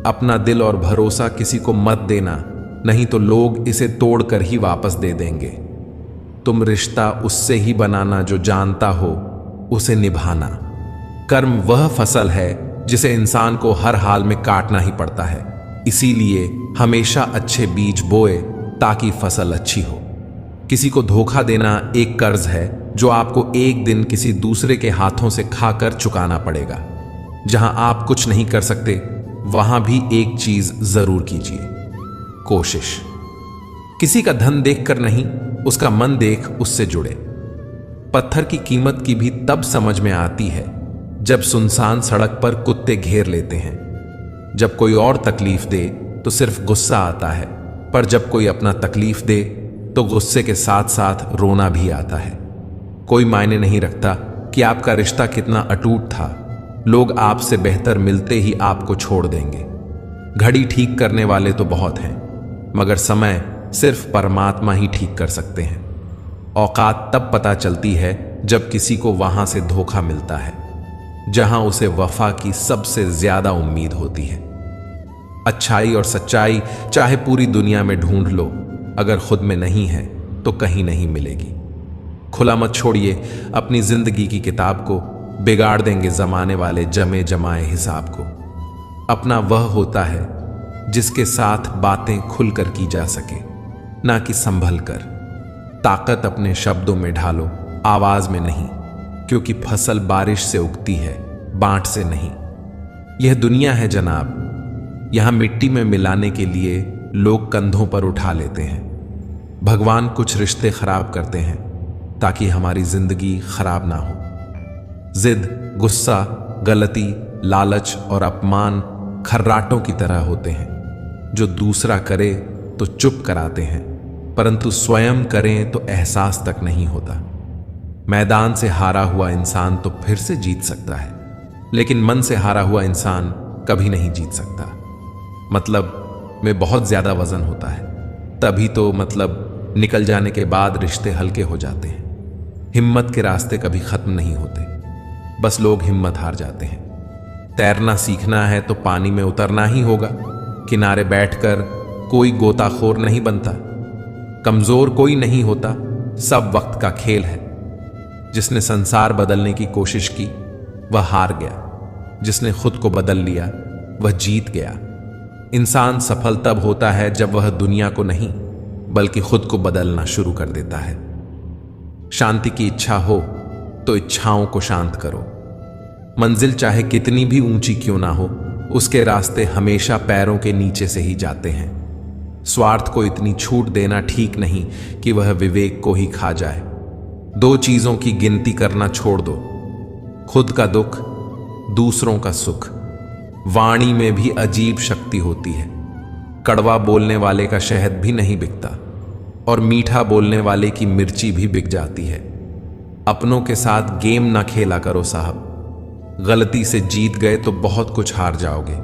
अपना दिल और भरोसा किसी को मत देना, नहीं तो लोग इसे तोड़कर ही वापस दे देंगे। तुम रिश्ता उससे ही बनाना जो जानता हो, उसे निभाना। कर्म वह फसल है जिसे इंसान को हर हाल में काटना ही पड़ता है। इसीलिए हमेशा अच्छे बीज बोए ताकि फसल अच्छी हो। किसी को धोखा देना एक कर्ज है जो आपको एक दिन किसी दूसरे के हाथों से खाकर चुकाना पड़ेगा। जहां आप कुछ नहीं कर सकते, वहां भी एक चीज जरूर कीजिए, कोशिश। किसी का धन देखकर नहीं, उसका मन देख उससे जुड़े। पत्थर की कीमत की भी तब समझ में आती है जब सुनसान सड़क पर कुत्ते घेर लेते हैं। जब कोई और तकलीफ दे तो सिर्फ गुस्सा आता है, पर जब कोई अपना तकलीफ दे तो गुस्से के साथ साथ रोना भी आता है। कोई मायने नहीं रखता कि आपका रिश्ता कितना अटूट था, लोग आपसे बेहतर मिलते ही आपको छोड़ देंगे। घड़ी ठीक करने वाले तो बहुत हैं, मगर समय सिर्फ परमात्मा ही ठीक कर सकते हैं। औकात तब पता चलती है जब किसी को वहां से धोखा मिलता है जहां उसे वफा की सबसे ज्यादा उम्मीद होती है। अच्छाई और सच्चाई चाहे पूरी दुनिया में ढूंढ लो, अगर खुद में नहीं है तो कहीं नहीं मिलेगी। खुला मत छोड़िए अपनी जिंदगी की किताब को, बिगाड़ देंगे जमाने वाले जमे जमाए हिसाब को। अपना वह होता है जिसके साथ बातें खुलकर की जा सके, ना कि संभल कर। ताकत अपने शब्दों में ढालो, आवाज में नहीं, क्योंकि फसल बारिश से उगती है, बांट से नहीं। यह दुनिया है जनाब, यहां मिट्टी में मिलाने के लिए लोग कंधों पर उठा लेते हैं। भगवान कुछ रिश्ते खराब करते हैं ताकि हमारी जिंदगी खराब ना हो। जिद, गुस्सा, गलती, लालच और अपमान खर्राटों की तरह होते हैं जो दूसरा करे तो चुप कराते हैं, परंतु स्वयं करें तो एहसास तक नहीं होता। मैदान से हारा हुआ इंसान तो फिर से जीत सकता है, लेकिन मन से हारा हुआ इंसान कभी नहीं जीत सकता। मतलब में बहुत ज्यादा वजन होता है, तभी तो मतलब निकल जाने के बाद रिश्ते हल्के हो जाते हैं। हिम्मत के रास्ते कभी खत्म नहीं होते, बस लोग हिम्मत हार जाते हैं। तैरना सीखना है तो पानी में उतरना ही होगा। किनारे बैठकर कोई गोताखोर नहीं बनता। कमजोर कोई नहीं होता, सब वक्त का खेल है। जिसने संसार बदलने की कोशिश की वह हार गया, जिसने खुद को बदल लिया वह जीत गया। इंसान सफल तब होता है जब वह दुनिया को नहीं बल्कि खुद को बदलना शुरू कर देता है। शांति की इच्छा हो तो इच्छाओं को शांत करो। मंजिल चाहे कितनी भी ऊंची क्यों ना हो, उसके रास्ते हमेशा पैरों के नीचे से ही जाते हैं। स्वार्थ को इतनी छूट देना ठीक नहीं कि वह विवेक को ही खा जाए। दो चीजों की गिनती करना छोड़ दो, खुद का दुख, दूसरों का सुख। वाणी में भी अजीब शक्ति होती है। कड़वा बोलने वाले का शहद भी नहीं बिकता और मीठा बोलने वाले की मिर्ची भी बिक जाती है। अपनों के साथ गेम ना खेला करो साहब। गलती से जीत गए तो बहुत कुछ हार जाओगे।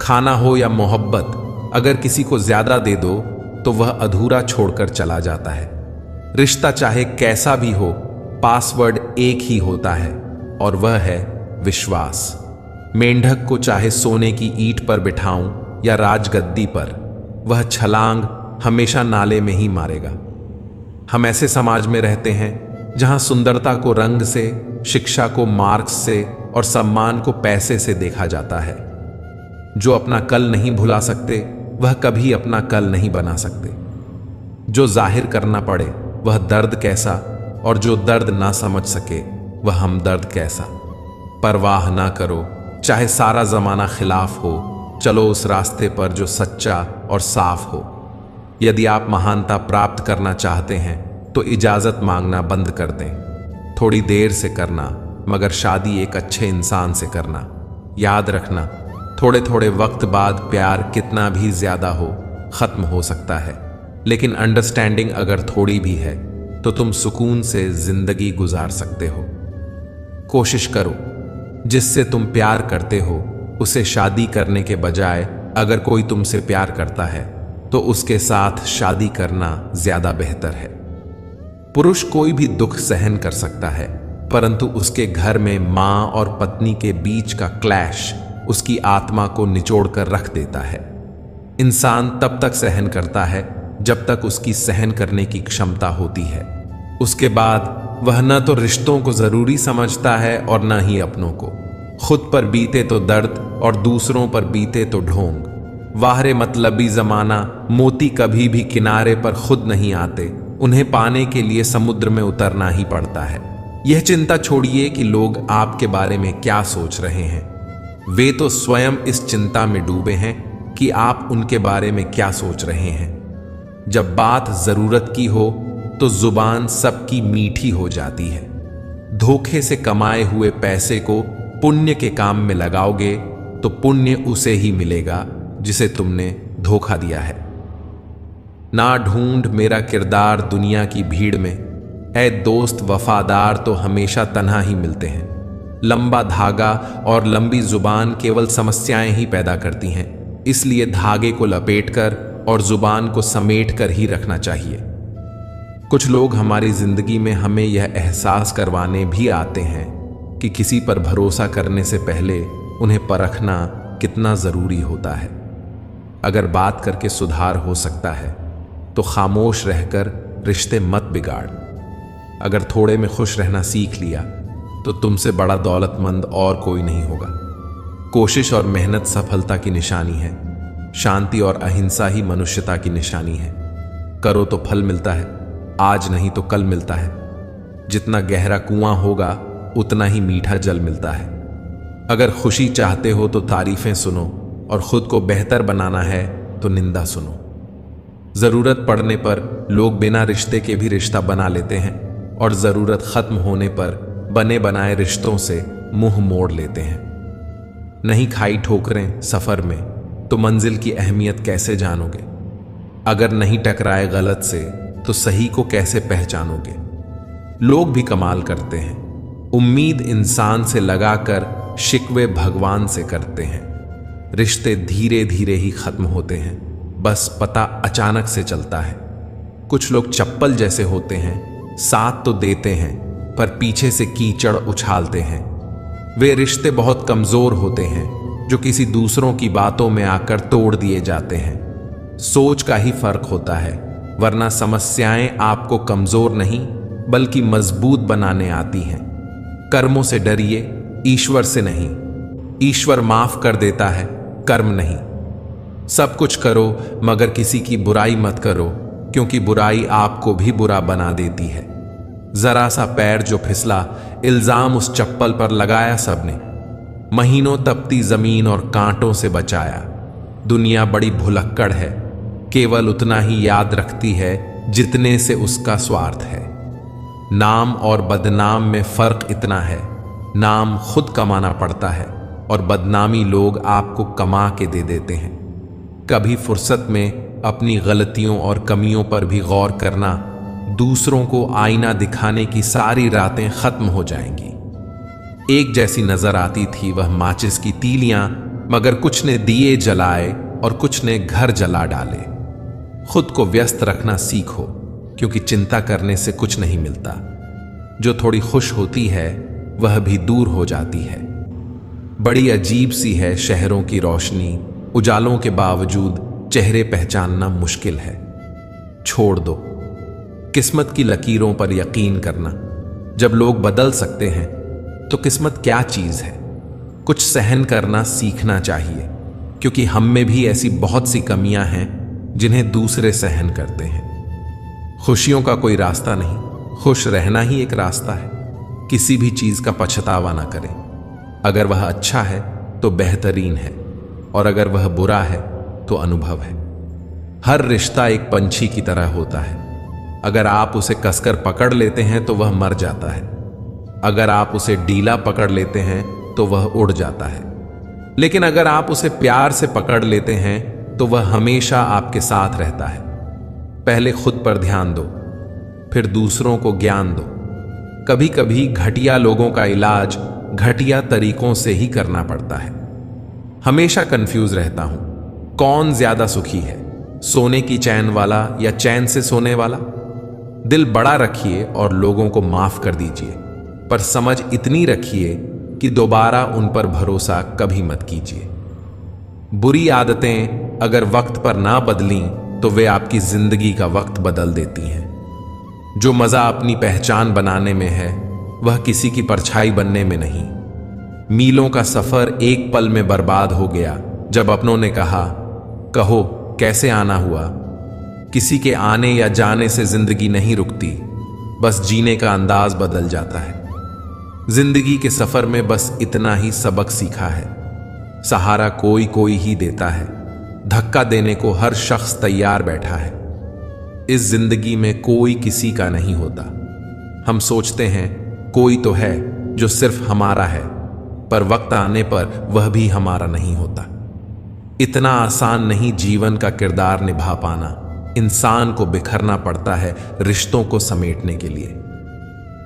खाना हो या मोहब्बत, अगर किसी को ज्यादा दे दो तो वह अधूरा छोड़कर चला जाता है। रिश्ता चाहे कैसा भी हो, पासवर्ड एक ही होता है और वह है विश्वास। मेंढक को चाहे सोने की ईंट पर बिठाऊं या राजगद्दी पर, वह छलांग हमेशा नाले में ही मारेगा। हम ऐसे समाज में रहते हैं जहां सुंदरता को रंग से, शिक्षा को मार्क्स से और सम्मान को पैसे से देखा जाता है। जो अपना कल नहीं भुला सकते वह कभी अपना कल नहीं बना सकते। जो जाहिर करना पड़े वह दर्द कैसा, और जो दर्द ना समझ सके वह हमदर्द कैसा। परवाह ना करो चाहे सारा जमाना खिलाफ हो, चलो उस रास्ते पर जो सच्चा और साफ हो। यदि आप महानता प्राप्त करना चाहते हैं तो इजाजत मांगना बंद कर दें। थोड़ी देर से करना, मगर शादी एक अच्छे इंसान से करना। याद रखना, थोड़े थोड़े वक्त बाद प्यार कितना भी ज्यादा हो खत्म हो सकता है, लेकिन अंडरस्टैंडिंग अगर थोड़ी भी है तो तुम सुकून से जिंदगी गुजार सकते हो। कोशिश करो जिससे तुम प्यार करते हो उसे शादी करने के बजाय अगर कोई तुमसे प्यार करता है तो उसके साथ शादी करना ज्यादा बेहतर है। पुरुष कोई भी दुख सहन कर सकता है, परंतु उसके घर में मां और पत्नी के बीच का क्लैश उसकी आत्मा को निचोड़कर रख देता है। इंसान तब तक सहन करता है जब तक उसकी सहन करने की क्षमता होती है। उसके बाद वह न तो रिश्तों को जरूरी समझता है और न ही अपनों को। खुद पर बीते तो दर्द और दूसरों पर बीते तो ढोंग। वाहरे मतलबी जमाना, मोती कभी भी किनारे पर खुद नहीं आते, उन्हें पाने के लिए समुद्र में उतरना ही पड़ता है। यह चिंता छोड़िए कि लोग आपके बारे में क्या सोच रहे हैं। वे तो स्वयं इस चिंता में डूबे हैं कि आप उनके बारे में क्या सोच रहे हैं। जब बात जरूरत की हो तो जुबान सबकी मीठी हो जाती है। धोखे से कमाए हुए पैसे को पुण्य के काम में लगाओगे तो पुण्य उसे ही मिलेगा जिसे तुमने धोखा दिया है। ना ढूंढ मेरा किरदार दुनिया की भीड़ में, ऐ दोस्त वफादार तो हमेशा तन्हा ही मिलते हैं। लंबा धागा और लंबी जुबान केवल समस्याएं ही पैदा करती हैं, इसलिए धागे को लपेटकर और जुबान को समेट कर ही रखना चाहिए। कुछ लोग हमारी जिंदगी में हमें यह एहसास करवाने भी आते हैं कि किसी पर भरोसा करने से पहले उन्हें परखना कितना जरूरी होता है। अगर बात करके सुधार हो सकता है तो खामोश रहकर रिश्ते मत बिगाड़। अगर थोड़े में खुश रहना सीख लिया तो तुमसे बड़ा दौलतमंद और कोई नहीं होगा। कोशिश और मेहनत सफलता की निशानी है। शांति और अहिंसा ही मनुष्यता की निशानी है। करो तो फल मिलता है, आज नहीं तो कल मिलता है। जितना गहरा कुआं होगा उतना ही मीठा जल मिलता है। अगर खुशी चाहते हो तो तारीफें सुनो, और खुद को बेहतर बनाना है तो निंदा सुनो। जरूरत पड़ने पर लोग बिना रिश्ते के भी रिश्ता बना लेते हैं, और जरूरत खत्म होने पर बने बनाए रिश्तों से मुंह मोड़ लेते हैं। नहीं खाई ठोकरें सफर में तो मंजिल की अहमियत कैसे जानोगे? अगर नहीं टकराए गलत से तो सही को कैसे पहचानोगे? लोग भी कमाल करते हैं, उम्मीद इंसान से लगाकर शिकवे भगवान से करते हैं। रिश्ते धीरे धीरे ही खत्म होते हैं, बस पता अचानक से चलता है। कुछ लोग चप्पल जैसे होते हैं, साथ तो देते हैं पर पीछे से कीचड़ उछालते हैं। वे रिश्ते बहुत कमजोर होते हैं जो किसी दूसरों की बातों में आकर तोड़ दिए जाते हैं। सोच का ही फर्क होता है, वरना समस्याएं आपको कमजोर नहीं बल्कि मजबूत बनाने आती हैं। कर्मों से डरिए, ईश्वर से नहीं। ईश्वर माफ कर देता है, कर्म नहीं। सब कुछ करो मगर किसी की बुराई मत करो, क्योंकि बुराई आपको भी बुरा बना देती है। जरा सा पैर जो फिसला, इल्जाम उस चप्पल पर लगाया सबने। महीनों तपती जमीन और कांटों से बचाया। दुनिया बड़ी भुलक्कड़ है, केवल उतना ही याद रखती है जितने से उसका स्वार्थ है। नाम और बदनाम में फर्क इतना है, नाम खुद कमाना पड़ता है और बदनामी लोग आपको कमा के दे देते हैं। कभी फुर्सत में अपनी गलतियों और कमियों पर भी गौर करना, दूसरों को आईना दिखाने की सारी रातें खत्म हो जाएंगी। एक जैसी नजर आती थी वह माचिस की तीलियां, मगर कुछ ने दिए जलाए और कुछ ने घर जला डाले। खुद को व्यस्त रखना सीखो, क्योंकि चिंता करने से कुछ नहीं मिलता। जो थोड़ी खुश होती है वह भी दूर हो जाती है। बड़ी अजीब सी है शहरों की रोशनी, उजालों के बावजूद चेहरे पहचानना मुश्किल है। छोड़ दो, किस्मत की लकीरों पर यकीन करना। जब लोग बदल सकते हैं तो किस्मत क्या चीज है? कुछ सहन करना सीखना चाहिए, क्योंकि हम में भी ऐसी बहुत सी कमियां हैं जिन्हें दूसरे सहन करते हैं। खुशियों का कोई रास्ता नहीं, खुश रहना ही एक रास्ता है। किसी भी चीज का पछतावा ना करें। अगर वह अच्छा है तो बेहतरीन है, और अगर वह बुरा है तो अनुभव है। हर रिश्ता एक पंछी की तरह होता है। अगर आप उसे कसकर पकड़ लेते हैं तो वह मर जाता है। अगर आप उसे ढीला पकड़ लेते हैं तो वह उड़ जाता है। लेकिन अगर आप उसे प्यार से पकड़ लेते हैं तो वह हमेशा आपके साथ रहता है। पहले खुद पर ध्यान दो, फिर दूसरों को ज्ञान दो। कभी कभी घटिया लोगों का इलाज घटिया तरीकों से ही करना पड़ता है। हमेशा कंफ्यूज रहता हूं, कौन ज्यादा सुखी है, सोने की चैन वाला या चैन से सोने वाला? दिल बड़ा रखिए और लोगों को माफ कर दीजिए, पर समझ इतनी रखिए कि दोबारा उन पर भरोसा कभी मत कीजिए। बुरी आदतें अगर वक्त पर ना बदलीं तो वे आपकी जिंदगी का वक्त बदल देती हैं। जो मजा अपनी पहचान बनाने में है वह किसी की परछाई बनने में नहीं। मीलों का सफर एक पल में बर्बाद हो गया जब अपनों ने कहा, कहो कैसे आना हुआ। किसी के आने या जाने से जिंदगी नहीं रुकती, बस जीने का अंदाज बदल जाता है। जिंदगी के सफर में बस इतना ही सबक सीखा है, सहारा कोई कोई ही देता है, धक्का देने को हर शख्स तैयार बैठा है। इस जिंदगी में कोई किसी का नहीं होता। हम सोचते हैं कोई तो है जो सिर्फ हमारा है, पर वक्त आने पर वह भी हमारा नहीं होता। इतना आसान नहीं जीवन का किरदार निभा पाना। इंसान को बिखरना पड़ता है रिश्तों को समेटने के लिए।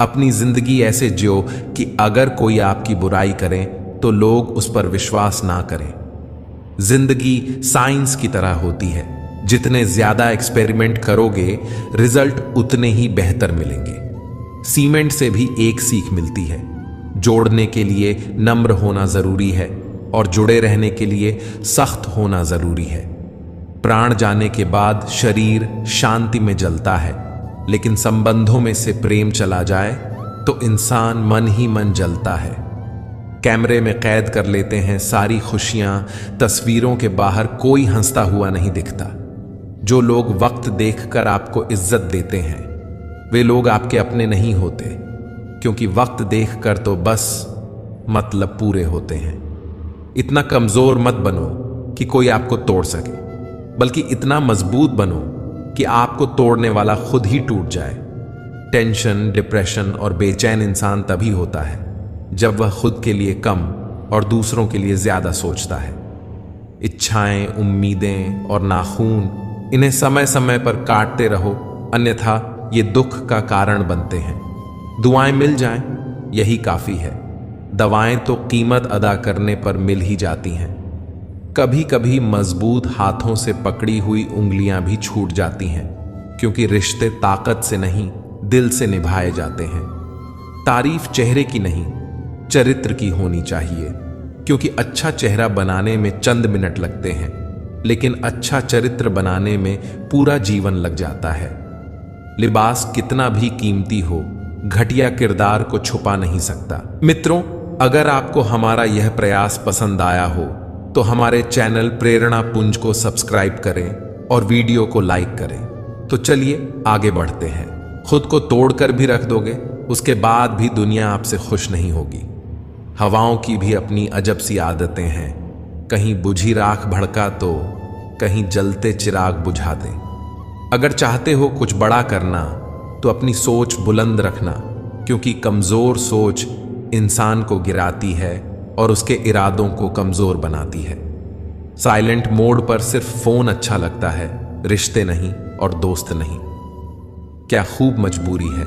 अपनी जिंदगी ऐसे जियो कि अगर कोई आपकी बुराई करे तो लोग उस पर विश्वास ना करें। जिंदगी साइंस की तरह होती है, जितने ज्यादा एक्सपेरिमेंट करोगे रिजल्ट उतने ही बेहतर मिलेंगे। सीमेंट से भी एक सीख मिलती है, जोड़ने के लिए नम्र होना जरूरी है और जुड़े रहने के लिए सख्त होना जरूरी है। प्राण जाने के बाद शरीर शांति में जलता है, लेकिन संबंधों में से प्रेम चला जाए तो इंसान मन ही मन जलता है। कैमरे में कैद कर लेते हैं सारी खुशियां, तस्वीरों के बाहर कोई हंसता हुआ नहीं दिखता। जो लोग वक्त देखकर आपको इज्जत देते हैं वे लोग आपके अपने नहीं होते, क्योंकि वक्त देखकर तो बस मतलब पूरे होते हैं। इतना कमजोर मत बनो कि कोई आपको तोड़ सके, बल्कि इतना मजबूत बनो कि आपको तोड़ने वाला खुद ही टूट जाए। टेंशन, डिप्रेशन और बेचैन इंसान तभी होता है जब वह खुद के लिए कम और दूसरों के लिए ज्यादा सोचता है। इच्छाएं, उम्मीदें और नाखून, इन्हें समय समय पर काटते रहो, अन्यथा ये दुख का कारण बनते हैं। दुआएं मिल जाएं, यही काफी है। दवाएं तो कीमत अदा करने पर मिल ही जाती हैं। कभी कभी मजबूत हाथों से पकड़ी हुई उंगलियां भी छूट जाती हैं, क्योंकि रिश्ते ताकत से नहीं दिल से निभाए जाते हैं। तारीफ चेहरे की नहीं चरित्र की होनी चाहिए, क्योंकि अच्छा चेहरा बनाने में चंद मिनट लगते हैं, लेकिन अच्छा चरित्र बनाने में पूरा जीवन लग जाता है। लिबास कितना भी कीमती हो, घटिया किरदार को छुपा नहीं सकता। मित्रों, अगर आपको हमारा यह प्रयास पसंद आया हो तो हमारे चैनल प्रेरणा पुंज को सब्सक्राइब करें और वीडियो को लाइक करें। तो चलिए आगे बढ़ते हैं। खुद को तोड़कर भी रख दोगे, उसके बाद भी दुनिया आपसे खुश नहीं होगी। हवाओं की भी अपनी अजब सी आदतें हैं, कहीं बुझी राख भड़का तो कहीं जलते चिराग बुझा दे। अगर चाहते हो कुछ बड़ा करना तो अपनी सोच बुलंद रखना, क्योंकि कमजोर सोच इंसान को गिराती है और उसके इरादों को कमजोर बनाती है। साइलेंट मोड पर सिर्फ फोन अच्छा लगता है, रिश्ते नहीं और दोस्त नहीं। क्या खूब मजबूरी है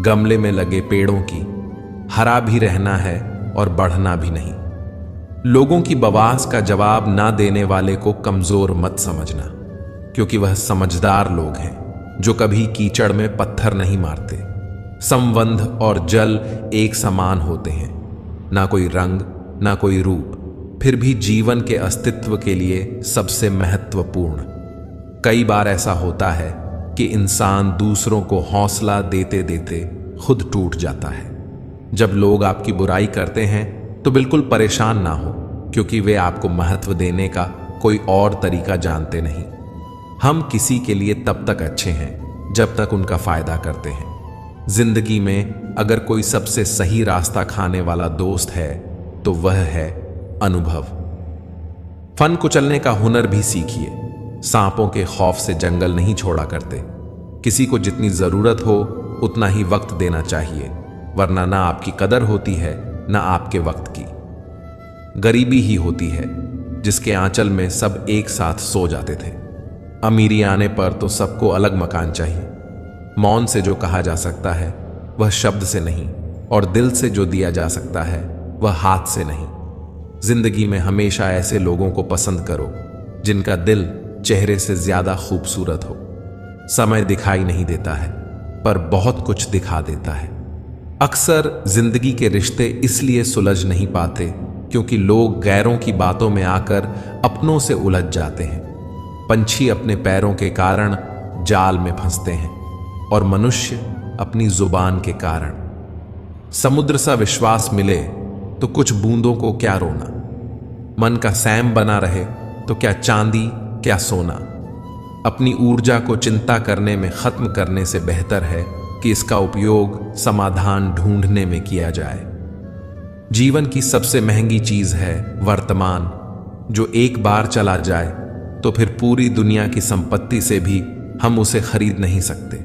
गमले में लगे पेड़ों की, हरा भी रहना है और बढ़ना भी नहीं। लोगों की बवास का जवाब ना देने वाले को कमजोर मत समझना, क्योंकि वह समझदार लोग हैं जो कभी कीचड़ में पत्थर नहीं मारते। संबंध और जल एक समान होते हैं, ना कोई रंग ना कोई रूप, फिर भी जीवन के अस्तित्व के लिए सबसे महत्वपूर्ण। कई बार ऐसा होता है कि इंसान दूसरों को हौसला देते देते खुद टूट जाता है। जब लोग आपकी बुराई करते हैं तो बिल्कुल परेशान ना हो, क्योंकि वे आपको महत्व देने का कोई और तरीका जानते नहीं। हम किसी के लिए तब तक अच्छे हैं जब तक उनका फायदा करते हैं। जिंदगी में अगर कोई सबसे सही रास्ता खाने वाला दोस्त है तो वह है अनुभव। फन कुचलने का हुनर भी सीखिए। सांपों के खौफ से जंगल नहीं छोड़ा करते। किसी को जितनी जरूरत हो उतना ही वक्त देना चाहिए, वरना ना आपकी कदर होती है ना आपके वक्त की। गरीबी ही होती है जिसके आंचल में सब एक साथ सो जाते थे। अमीरी आने पर तो सबको अलग मकान चाहिए। मौन से जो कहा जा सकता है वह शब्द से नहीं, और दिल से जो दिया जा सकता है वह हाथ से नहीं। जिंदगी में हमेशा ऐसे लोगों को पसंद करो जिनका दिल चेहरे से ज्यादा खूबसूरत हो। समय दिखाई नहीं देता है, पर बहुत कुछ दिखा देता है। अक्सर जिंदगी के रिश्ते इसलिए सुलझ नहीं पाते क्योंकि लोग गैरों की बातों में आकर अपनों से उलझ जाते हैं। पंछी अपने पैरों के कारण जाल में फंसते हैं और मनुष्य अपनी जुबान के कारण। समुद्र सा विश्वास मिले तो कुछ बूंदों को क्या रोना। मन का सैम बना रहे तो क्या चांदी क्या सोना। अपनी ऊर्जा को चिंता करने में खत्म करने से बेहतर है कि इसका उपयोग समाधान ढूंढने में किया जाए। जीवन की सबसे महंगी चीज है वर्तमान, जो एक बार चला जाए तो फिर पूरी दुनिया की संपत्ति से भी हम उसे खरीद नहीं सकते।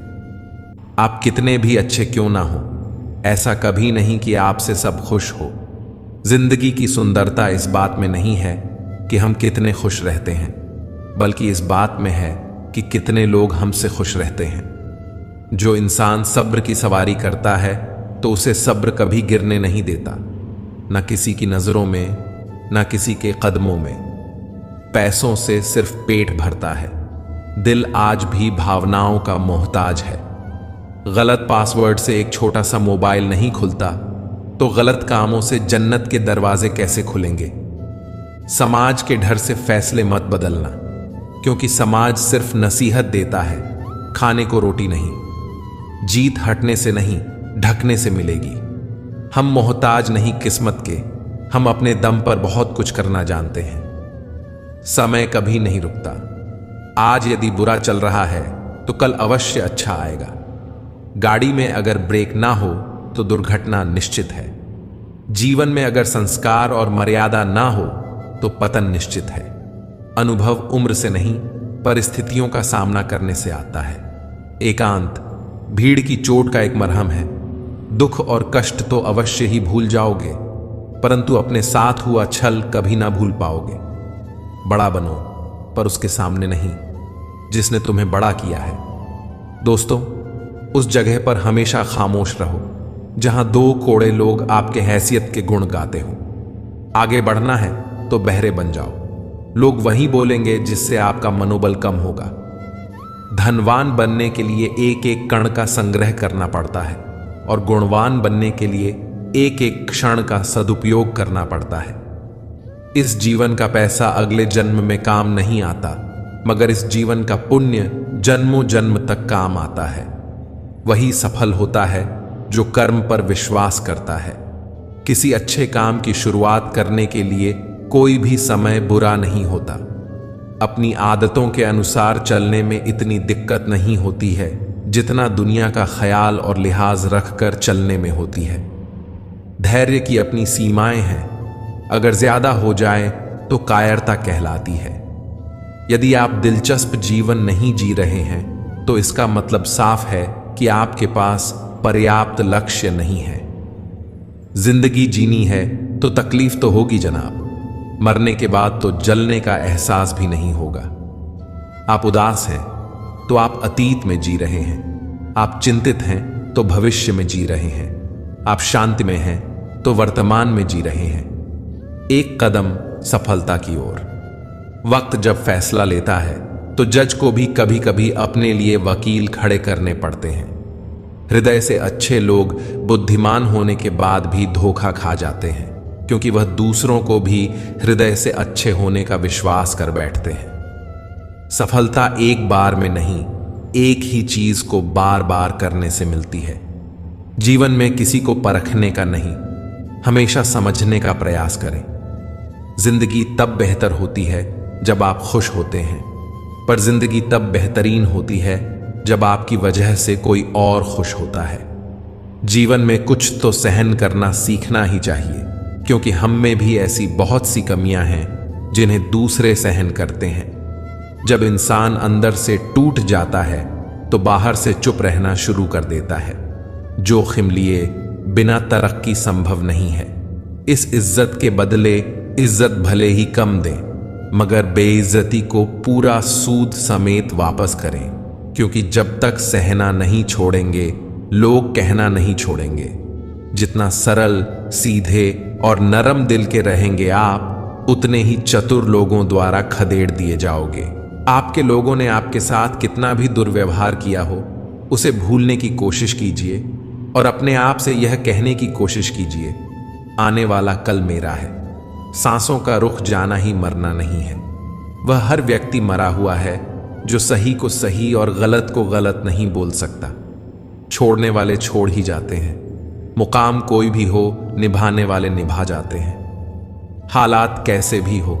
आप कितने भी अच्छे क्यों ना हो, ऐसा कभी नहीं कि आपसे सब खुश हो। जिंदगी की सुंदरता इस बात में नहीं है कि हम कितने खुश रहते हैं, बल्कि इस बात में है कि कितने लोग हमसे खुश रहते हैं। जो इंसान सब्र की सवारी करता है तो उसे सब्र कभी गिरने नहीं देता, न किसी की नजरों में न किसी के कदमों में। पैसों से सिर्फ पेट भरता है, दिल आज भी भावनाओं का मोहताज है। गलत पासवर्ड से एक छोटा सा मोबाइल नहीं खुलता, तो गलत कामों से जन्नत के दरवाजे कैसे खुलेंगे। समाज के डर से फैसले मत बदलना, क्योंकि समाज सिर्फ नसीहत देता है, खाने को रोटी नहीं। जीत हटने से नहीं, ढकने से मिलेगी। हम मोहताज नहीं किस्मत के, हम अपने दम पर बहुत कुछ करना जानते हैं। समय कभी नहीं रुकता। आज यदि बुरा चल रहा है तो कल अवश्य अच्छा आएगा। गाड़ी में अगर ब्रेक ना हो तो दुर्घटना निश्चित है। जीवन में अगर संस्कार और मर्यादा ना हो तो पतन निश्चित है। अनुभव उम्र से नहीं, परिस्थितियों का सामना करने से आता है। एकांत भीड़ की चोट का एक मरहम है। दुख और कष्ट तो अवश्य ही भूल जाओगे, परंतु अपने साथ हुआ छल कभी ना भूल पाओगे। बड़ा बनो, पर उसके सामने नहीं जिसने तुम्हें बड़ा किया है। दोस्तों, उस जगह पर हमेशा खामोश रहो जहां दो कोड़े लोग आपके हैसियत के गुण गाते हो। आगे बढ़ना है तो बहरे बन जाओ। लोग वही बोलेंगे जिससे आपका मनोबल कम होगा। धनवान बनने के लिए एक एक कण का संग्रह करना पड़ता है और गुणवान बनने के लिए एक एक क्षण का सदुपयोग करना पड़ता है। इस जीवन का पैसा अगले जन्म में काम नहीं आता, मगर इस जीवन का पुण्य जन्मों जन्म तक काम आता है। वही सफल होता है जो कर्म पर विश्वास करता है। किसी अच्छे काम की शुरुआत करने के लिए कोई भी समय बुरा नहीं होता। अपनी आदतों के अनुसार चलने में इतनी दिक्कत नहीं होती है जितना दुनिया का ख्याल और लिहाज रखकर चलने में होती है। धैर्य की अपनी सीमाएं हैं। अगर ज्यादा हो जाए तो कायरता कहलाती है। यदि आप दिलचस्प जीवन नहीं जी रहे हैं तो इसका मतलब साफ है कि आपके पास पर्याप्त लक्ष्य नहीं है। जिंदगी जीनी है तो तकलीफ तो होगी जनाब। मरने के बाद तो जलने का एहसास भी नहीं होगा। आप उदास हैं तो आप अतीत में जी रहे हैं। आप चिंतित हैं तो भविष्य में जी रहे हैं। आप शांति में हैं तो वर्तमान में जी रहे हैं। एक कदम सफलता की ओर। वक्त जब फैसला लेता है तो जज को भी कभी कभी अपने लिए वकील खड़े करने पड़ते हैं। हृदय से अच्छे लोग बुद्धिमान होने के बाद भी धोखा खा जाते हैं, क्योंकि वह दूसरों को भी हृदय से अच्छे होने का विश्वास कर बैठते हैं। सफलता एक बार में नहीं, एक ही चीज को बार बार करने से मिलती है। जीवन में किसी को परखने का नहीं, हमेशा समझने का प्रयास करें। जिंदगी तब बेहतर होती है जब आप खुश होते हैं, पर जिंदगी तब बेहतरीन होती है जब आपकी वजह से कोई और खुश होता है। जीवन में कुछ तो सहन करना सीखना ही चाहिए, क्योंकि हम में भी ऐसी बहुत सी कमियां हैं जिन्हें दूसरे सहन करते हैं। जब इंसान अंदर से टूट जाता है तो बाहर से चुप रहना शुरू कर देता है। जोखिम लिए बिना तरक्की संभव नहीं है। इस इज्जत के बदले इज्जत भले ही कम दें, मगर बेइज्जती को पूरा सूद समेत वापस करें, क्योंकि जब तक सहना नहीं छोड़ेंगे लोग कहना नहीं छोड़ेंगे। जितना सरल, सीधे और नरम दिल के रहेंगे आप, उतने ही चतुर लोगों द्वारा खदेड़ दिए जाओगे। आपके लोगों ने आपके साथ कितना भी दुर्व्यवहार किया हो, उसे भूलने की कोशिश कीजिए और अपने आप से यह कहने की कोशिश कीजिए, आने वाला कल मेरा है। सांसों का रुख जाना ही मरना नहीं है। वह हर व्यक्ति मरा हुआ है जो सही को सही और गलत को गलत नहीं बोल सकता। छोड़ने वाले छोड़ ही जाते हैं। मुकाम कोई भी हो, निभाने वाले निभा जाते हैं। हालात कैसे भी हो,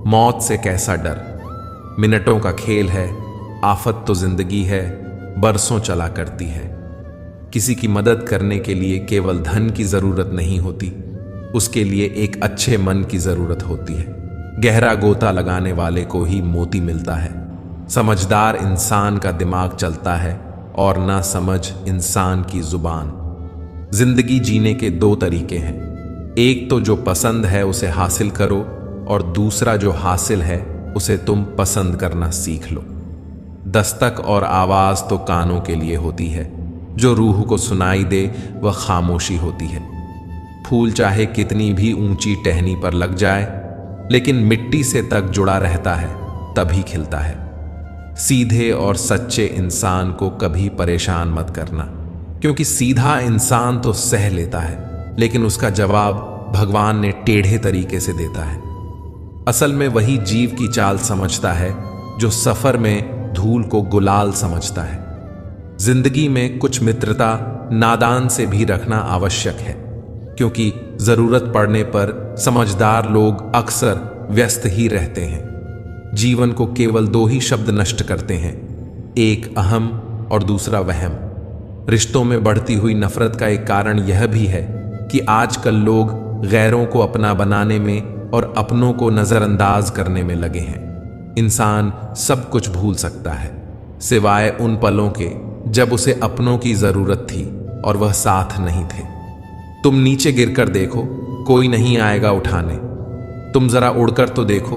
मौत से कैसा डर। मिनटों का खेल है, आफत तो जिंदगी है, बरसों चला करती है। किसी की मदद करने के लिए केवल धन की जरूरत नहीं होती, उसके लिए एक अच्छे मन की जरूरत होती है। गहरा गोता लगाने वाले को ही मोती मिलता है। समझदार इंसान का दिमाग चलता है और ना समझ इंसान की जुबान। जिंदगी जीने के दो तरीके हैं। एक तो जो पसंद है उसे हासिल करो, और दूसरा जो हासिल है उसे तुम पसंद करना सीख लो। दस्तक और आवाज तो कानों के लिए होती है, जो रूह को सुनाई दे वह खामोशी होती है। फूल चाहे कितनी भी ऊंची टहनी पर लग जाए, लेकिन मिट्टी से तक जुड़ा रहता है तभी खिलता है। सीधे और सच्चे इंसान को कभी परेशान मत करना, क्योंकि सीधा इंसान तो सह लेता है, लेकिन उसका जवाब भगवान ने टेढ़े तरीके से देता है। असल में वही जीव की चाल समझता है जो सफर में धूल को गुलाल समझता है। जिंदगी में कुछ मित्रता नादान से भी रखना आवश्यक है, क्योंकि जरूरत पड़ने पर समझदार लोग अक्सर व्यस्त ही रहते हैं। जीवन को केवल दो ही शब्द नष्ट करते हैं, एक अहम और दूसरा वहम। रिश्तों में बढ़ती हुई नफरत का एक कारण यह भी है कि आजकल लोग गैरों को अपना बनाने में और अपनों को नजरअंदाज करने में लगे हैं। इंसान सब कुछ भूल सकता है सिवाय उन पलों के जब उसे अपनों की जरूरत थी और वह साथ नहीं थे। तुम नीचे गिरकर देखो, कोई नहीं आएगा उठाने। तुम जरा उड़कर तो देखो,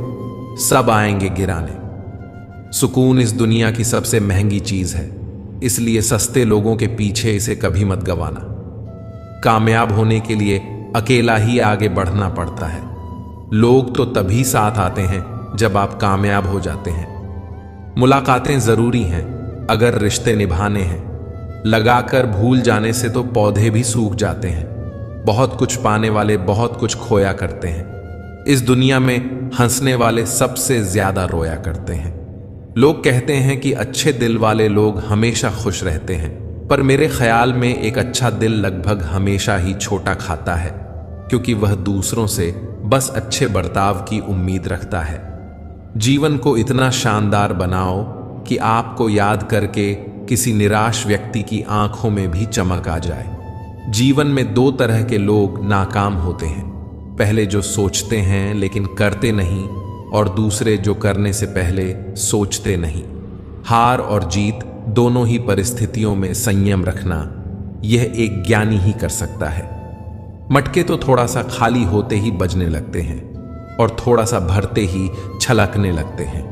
सब आएंगे गिराने। सुकून इस दुनिया की सबसे महंगी चीज है, इसलिए सस्ते लोगों के पीछे इसे कभी मत गंवाना। कामयाब होने के लिए अकेला ही आगे बढ़ना पड़ता है। लोग तो तभी साथ आते हैं जब आप कामयाब हो जाते हैं। मुलाकातें जरूरी हैं अगर रिश्ते निभाने हैं। लगाकर भूल जाने से तो पौधे भी सूख जाते हैं। बहुत कुछ पाने वाले बहुत कुछ खोया करते हैं। इस दुनिया में हंसने वाले सबसे ज्यादा रोया करते हैं। लोग कहते हैं कि अच्छे दिल वाले लोग हमेशा खुश रहते हैं, पर मेरे ख्याल में एक अच्छा दिल लगभग हमेशा ही छोटा खाता है, क्योंकि वह दूसरों से बस अच्छे बर्ताव की उम्मीद रखता है। जीवन को इतना शानदार बनाओ कि आपको याद करके किसी निराश व्यक्ति की आंखों में भी चमक आ जाए। जीवन में दो तरह के लोग नाकाम होते हैं, पहले जो सोचते हैं लेकिन करते नहीं, और दूसरे जो करने से पहले सोचते नहीं। हार और जीत दोनों ही परिस्थितियों में संयम रखना यह एक ज्ञानी ही कर सकता है। मटके तो थोड़ा सा खाली होते ही बजने लगते हैं और थोड़ा सा भरते ही छलकने लगते हैं।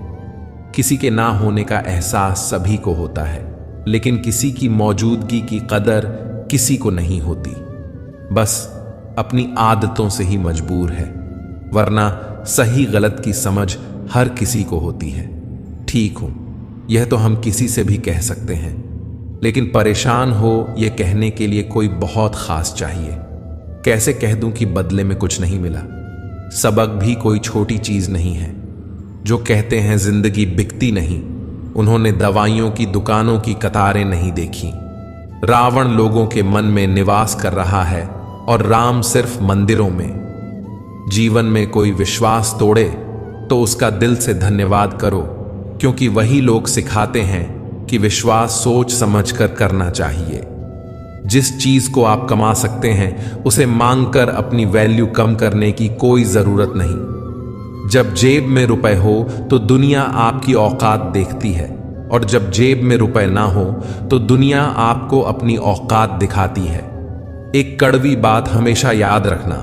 किसी के ना होने का एहसास सभी को होता है, लेकिन किसी की मौजूदगी की कदर किसी को नहीं होती। बस अपनी आदतों से ही मजबूर है, वरना सही गलत की समझ हर किसी को होती है। ठीक हूं, यह तो हम किसी से भी कह सकते हैं, लेकिन परेशान हो यह कहने के लिए कोई बहुत खास चाहिए। कैसे कह दूं कि बदले में कुछ नहीं मिला? सबक भी कोई छोटी चीज नहीं है। जो कहते हैं जिंदगी बिकती नहीं, उन्होंने दवाइयों की दुकानों की कतारें नहीं देखी। रावण लोगों के मन में निवास कर रहा है और राम सिर्फ मंदिरों में। जीवन में कोई विश्वास तोड़े तो उसका दिल से धन्यवाद करो, क्योंकि वही लोग सिखाते हैं कि विश्वास सोच समझकर करना चाहिए। जिस चीज को आप कमा सकते हैं उसे मांगकर अपनी वैल्यू कम करने की कोई जरूरत नहीं। जब जेब में रुपए हो तो दुनिया आपकी औकात देखती है, और जब जेब में रुपए ना हो तो दुनिया आपको अपनी औकात दिखाती है। एक कड़वी बात हमेशा याद रखना,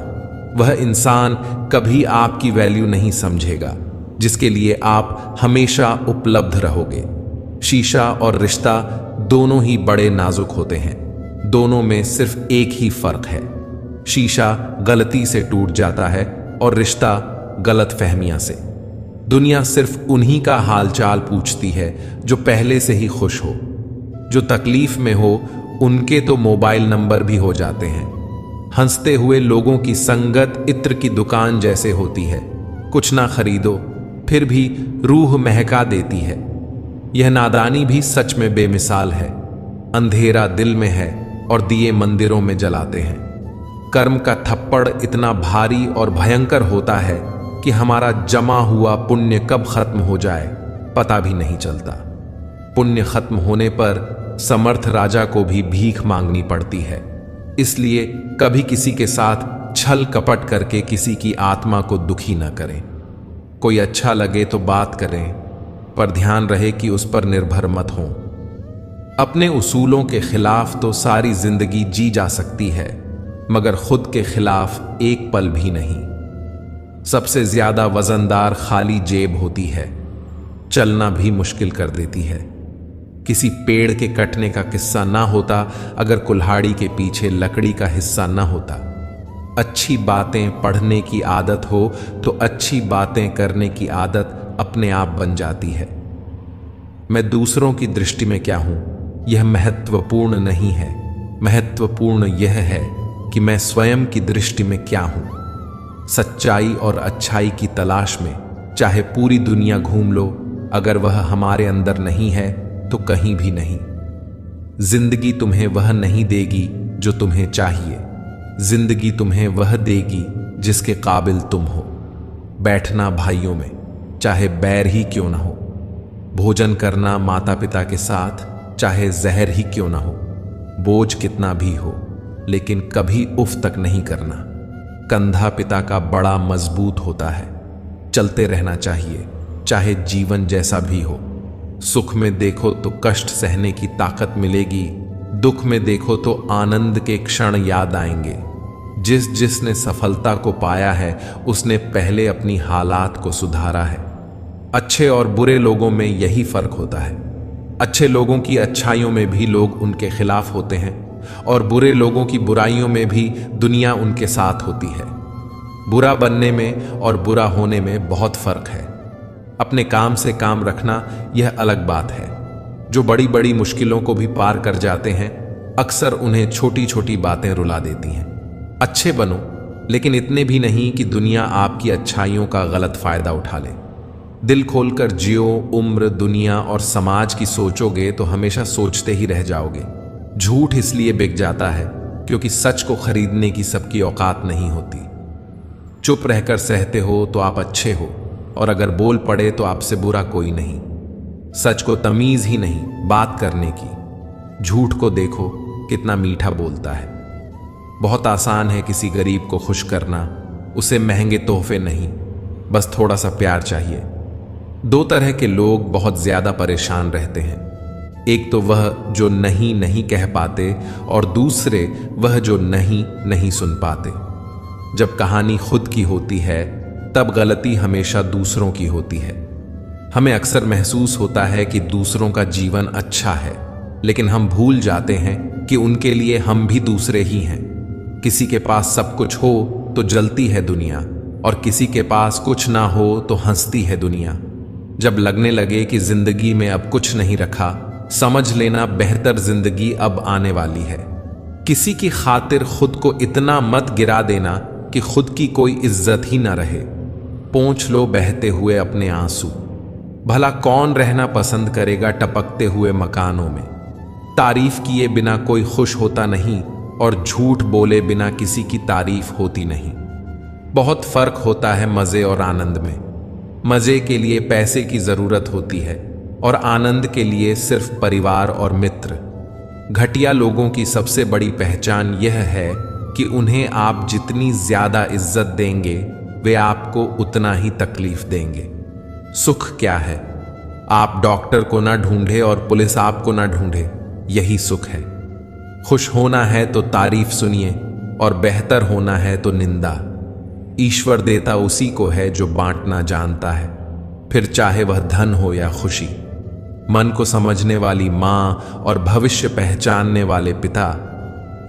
वह इंसान कभी आपकी वैल्यू नहीं समझेगा जिसके लिए आप हमेशा उपलब्ध रहोगे। शीशा और रिश्ता दोनों ही बड़े नाजुक होते हैं, दोनों में सिर्फ एक ही फर्क है। शीशा गलती से टूट जाता है और रिश्ता गलत फहमियां से। दुनिया सिर्फ उन्हीं का हालचाल पूछती है जो पहले से ही खुश हो। जो तकलीफ में हो उनके तो मोबाइल नंबर भी हो जाते हैं। हंसते हुए लोगों की संगत इत्र की दुकान जैसे होती है, कुछ ना खरीदो फिर भी रूह महका देती है। यह नादानी भी सच में बेमिसाल है। अंधेरा दिल में है और दिए मंदिरों में जलाते हैं। कर्म का थप्पड़ इतना भारी और भयंकर होता है कि हमारा जमा हुआ पुण्य कब खत्म हो जाए पता भी नहीं चलता। पुण्य खत्म होने पर समर्थ राजा को भी भीख मांगनी पड़ती है। इसलिए कभी किसी के साथ छल कपट करके किसी की आत्मा को दुखी न करें। कोई अच्छा लगे तो बात करें, पर ध्यान रहे कि उस पर निर्भर मत हों। अपने उसूलों के खिलाफ तो सारी जिंदगी जी जा सकती है, मगर खुद के खिलाफ एक पल भी नहीं। सबसे ज्यादा वजनदार खाली जेब होती है, चलना भी मुश्किल कर देती है। किसी पेड़ के कटने का किस्सा ना होता अगर कुल्हाड़ी के पीछे लकड़ी का हिस्सा ना होता। अच्छी बातें पढ़ने की आदत हो तो अच्छी बातें करने की आदत अपने आप बन जाती है। मैं दूसरों की दृष्टि में क्या हूं यह महत्वपूर्ण नहीं है, महत्वपूर्ण यह है कि मैं स्वयं की दृष्टि में क्या हूं। सच्चाई और अच्छाई की तलाश में चाहे पूरी दुनिया घूम लो, अगर वह हमारे अंदर नहीं है तो कहीं भी नहीं। जिंदगी तुम्हें वह नहीं देगी जो तुम्हें चाहिए, जिंदगी तुम्हें वह देगी जिसके काबिल तुम हो। बैठना भाइयों में, चाहे बैर ही क्यों ना हो। भोजन करना माता पिता के साथ, चाहे जहर ही क्यों ना हो। बोझ कितना भी हो, लेकिन कभी उफ तक नहीं करना। कंधा पिता का बड़ा मजबूत होता है। चलते रहना चाहिए, चाहे जीवन जैसा भी हो। सुख में देखो तो कष्ट सहने की ताकत मिलेगी, दुख में देखो तो आनंद के क्षण याद आएंगे। जिसने सफलता को पाया है उसने पहले अपनी हालात को सुधारा है। अच्छे और बुरे लोगों में यही फर्क होता है। अच्छे लोगों की अच्छाइयों में भी लोग उनके खिलाफ होते हैं और बुरे लोगों की बुराइयों में भी दुनिया उनके साथ होती है। बुरा बनने में और बुरा होने में बहुत फर्क है। अपने काम से काम रखना यह अलग बात है। जो बड़ी बड़ी मुश्किलों को भी पार कर जाते हैं, अक्सर उन्हें छोटी छोटी बातें रुला देती हैं। अच्छे बनो, लेकिन इतने भी नहीं कि दुनिया आपकी अच्छाइयों का गलत फायदा उठा ले। दिल खोलकर जियो, उम्र, दुनिया और समाज की सोचोगे तो हमेशा सोचते ही रह जाओगे। झूठ इसलिए बिक जाता है क्योंकि सच को खरीदने की सबकी औकात नहीं होती। चुप रहकर सहते हो तो आप अच्छे हो, और अगर बोल पड़े तो आपसे बुरा कोई नहीं। सच को तमीज ही नहीं बात करने की। झूठ को देखो कितना मीठा बोलता है। बहुत आसान है किसी गरीब को खुश करना, उसे महंगे तोहफे नहीं, बस थोड़ा सा प्यार चाहिए। दो तरह के लोग बहुत ज्यादा परेशान रहते हैं। एक तो वह जो नहीं नहीं कह पाते, और दूसरे वह जो नहीं नहीं सुन पाते। जब कहानी खुद की होती है तब गलती हमेशा दूसरों की होती है। हमें अक्सर महसूस होता है कि दूसरों का जीवन अच्छा है, लेकिन हम भूल जाते हैं कि उनके लिए हम भी दूसरे ही हैं। किसी के पास सब कुछ हो तो जलती है दुनिया, और किसी के पास कुछ ना हो तो हंसती है दुनिया। जब लगने लगे कि जिंदगी में अब कुछ नहीं रखा, समझ लेना बेहतर जिंदगी अब आने वाली है। किसी की खातिर खुद को इतना मत गिरा देना कि खुद की कोई इज्जत ही ना रहे। पोंछ लो बहते हुए अपने आंसू। भला कौन रहना पसंद करेगा टपकते हुए मकानों में। तारीफ किए बिना कोई खुश होता नहीं, और झूठ बोले बिना किसी की तारीफ होती नहीं। बहुत फर्क होता है मजे और आनंद में। मजे के लिए पैसे की जरूरत होती है, और आनंद के लिए सिर्फ परिवार और मित्र। घटिया लोगों की सबसे बड़ी पहचान यह है कि उन्हें आप जितनी ज्यादा इज्जत देंगे, वे आपको उतना ही तकलीफ देंगे। सुख क्या है? आप डॉक्टर को ना ढूंढे और पुलिस आपको ना ढूंढे, यही सुख है। खुश होना है तो तारीफ सुनिए, और बेहतर होना है तो निंदा। ईश्वर देता उसी को है जो बांटना जानता है, फिर चाहे वह धन हो या खुशी। मन को समझने वाली मां और भविष्य पहचानने वाले पिता,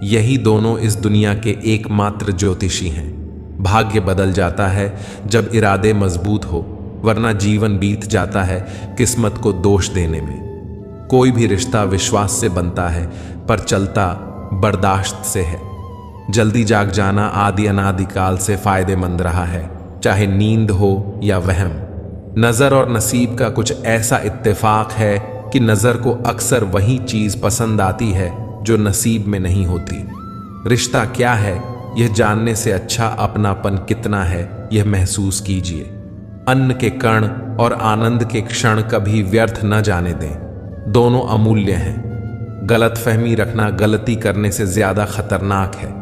यही दोनों इस दुनिया के एकमात्र ज्योतिषी हैं। भाग्य बदल जाता है जब इरादे मजबूत हो, वरना जीवन बीत जाता है किस्मत को दोष देने में। कोई भी रिश्ता विश्वास से बनता है, पर चलता बर्दाश्त से है। जल्दी जाग जाना आदि अनादिकाल से फायदेमंद रहा है, चाहे नींद हो या वहम। नजर और नसीब का कुछ ऐसा इत्तेफाक है कि नजर को अक्सर वही चीज पसंद आती है जो नसीब में नहीं होती। रिश्ता क्या है यह जानने से अच्छा अपनापन कितना है यह महसूस कीजिए। अन्न के कण और आनंद के क्षण कभी व्यर्थ न जाने दें, दोनों अमूल्य हैं। गलतफहमी रखना गलती करने से ज्यादा खतरनाक है।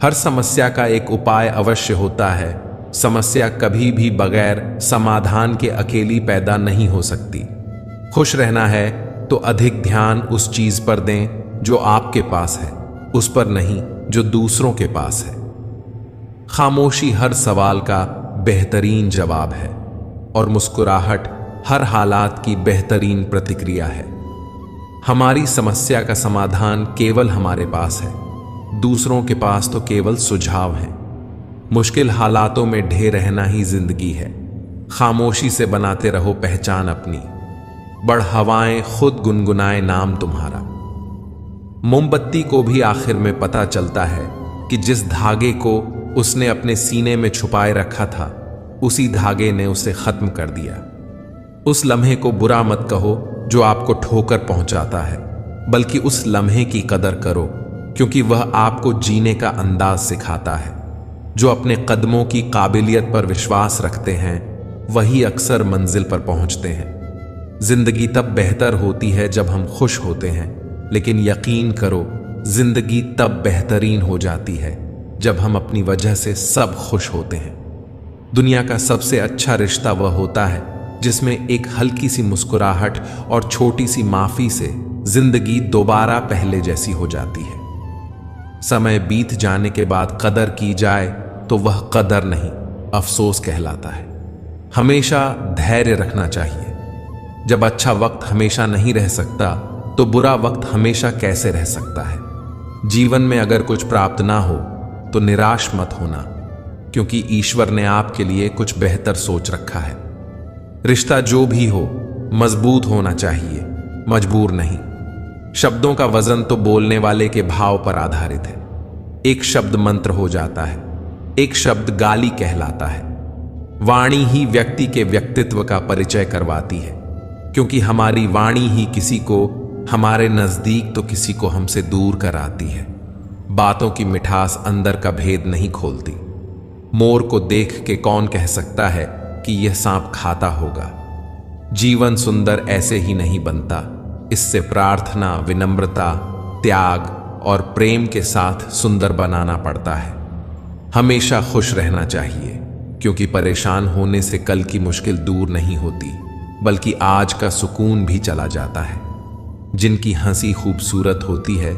हर समस्या का एक उपाय अवश्य होता है। समस्या कभी भी बगैर समाधान के अकेली पैदा नहीं हो सकती। खुश रहना है तो अधिक ध्यान उस चीज पर दें जो आपके पास है, उस पर नहीं जो दूसरों के पास है। खामोशी हर सवाल का बेहतरीन जवाब है, और मुस्कुराहट हर हालात की बेहतरीन प्रतिक्रिया है। हमारी समस्या का समाधान केवल हमारे पास है, दूसरों के पास तो केवल सुझाव हैं। मुश्किल हालातों में ढे रहना ही जिंदगी है। खामोशी से बनाते रहो पहचान अपनी। बढ़ हवाएं खुद गुनगुनाए नाम तुम्हारा। मोमबत्ती को भी आखिर में पता चलता है कि जिस धागे को उसने अपने सीने में छुपाए रखा था, उसी धागे ने उसे खत्म कर दिया। उस लम्हे को बुरा मत कहो जो आपको ठोकर पहुंचाता है। बल्कि उस लम्हे की कदर करो, क्योंकि वह आपको जीने का अंदाज सिखाता है। जो अपने कदमों की काबिलियत पर विश्वास रखते हैं वही अक्सर मंजिल पर पहुंचते हैं। जिंदगी तब बेहतर होती है जब हम खुश होते हैं, लेकिन यकीन करो जिंदगी तब बेहतरीन हो जाती है जब हम अपनी वजह से सब खुश होते हैं। दुनिया का सबसे अच्छा रिश्ता वह होता है जिसमें एक हल्की सी मुस्कुराहट और छोटी सी माफी से जिंदगी दोबारा पहले जैसी हो जाती है। समय बीत जाने के बाद कदर की जाए तो वह कदर नहीं, अफसोस कहलाता है। हमेशा धैर्य रखना चाहिए। जब अच्छा वक्त हमेशा नहीं रह सकता तो बुरा वक्त हमेशा कैसे रह सकता है। जीवन में अगर कुछ प्राप्त ना हो तो निराश मत होना, क्योंकि ईश्वर ने आपके लिए कुछ बेहतर सोच रखा है। रिश्ता जो भी हो मजबूत होना चाहिए, मजबूर नहीं। शब्दों का वजन तो बोलने वाले के भाव पर आधारित है। एक शब्द मंत्र हो जाता है, एक शब्द गाली कहलाता है। वाणी ही व्यक्ति के व्यक्तित्व का परिचय करवाती है, क्योंकि हमारी वाणी ही किसी को हमारे नजदीक तो किसी को हमसे दूर कराती है। बातों की मिठास अंदर का भेद नहीं खोलती। मोर को देख के कौन कह सकता है कि यह सांप खाता होगा। जीवन सुंदर ऐसे ही नहीं बनता, इससे प्रार्थना, विनम्रता, त्याग और प्रेम के साथ सुंदर बनाना पड़ता है। हमेशा खुश रहना चाहिए, क्योंकि परेशान होने से कल की मुश्किल दूर नहीं होती, बल्कि आज का सुकून भी चला जाता है। जिनकी हंसी खूबसूरत होती है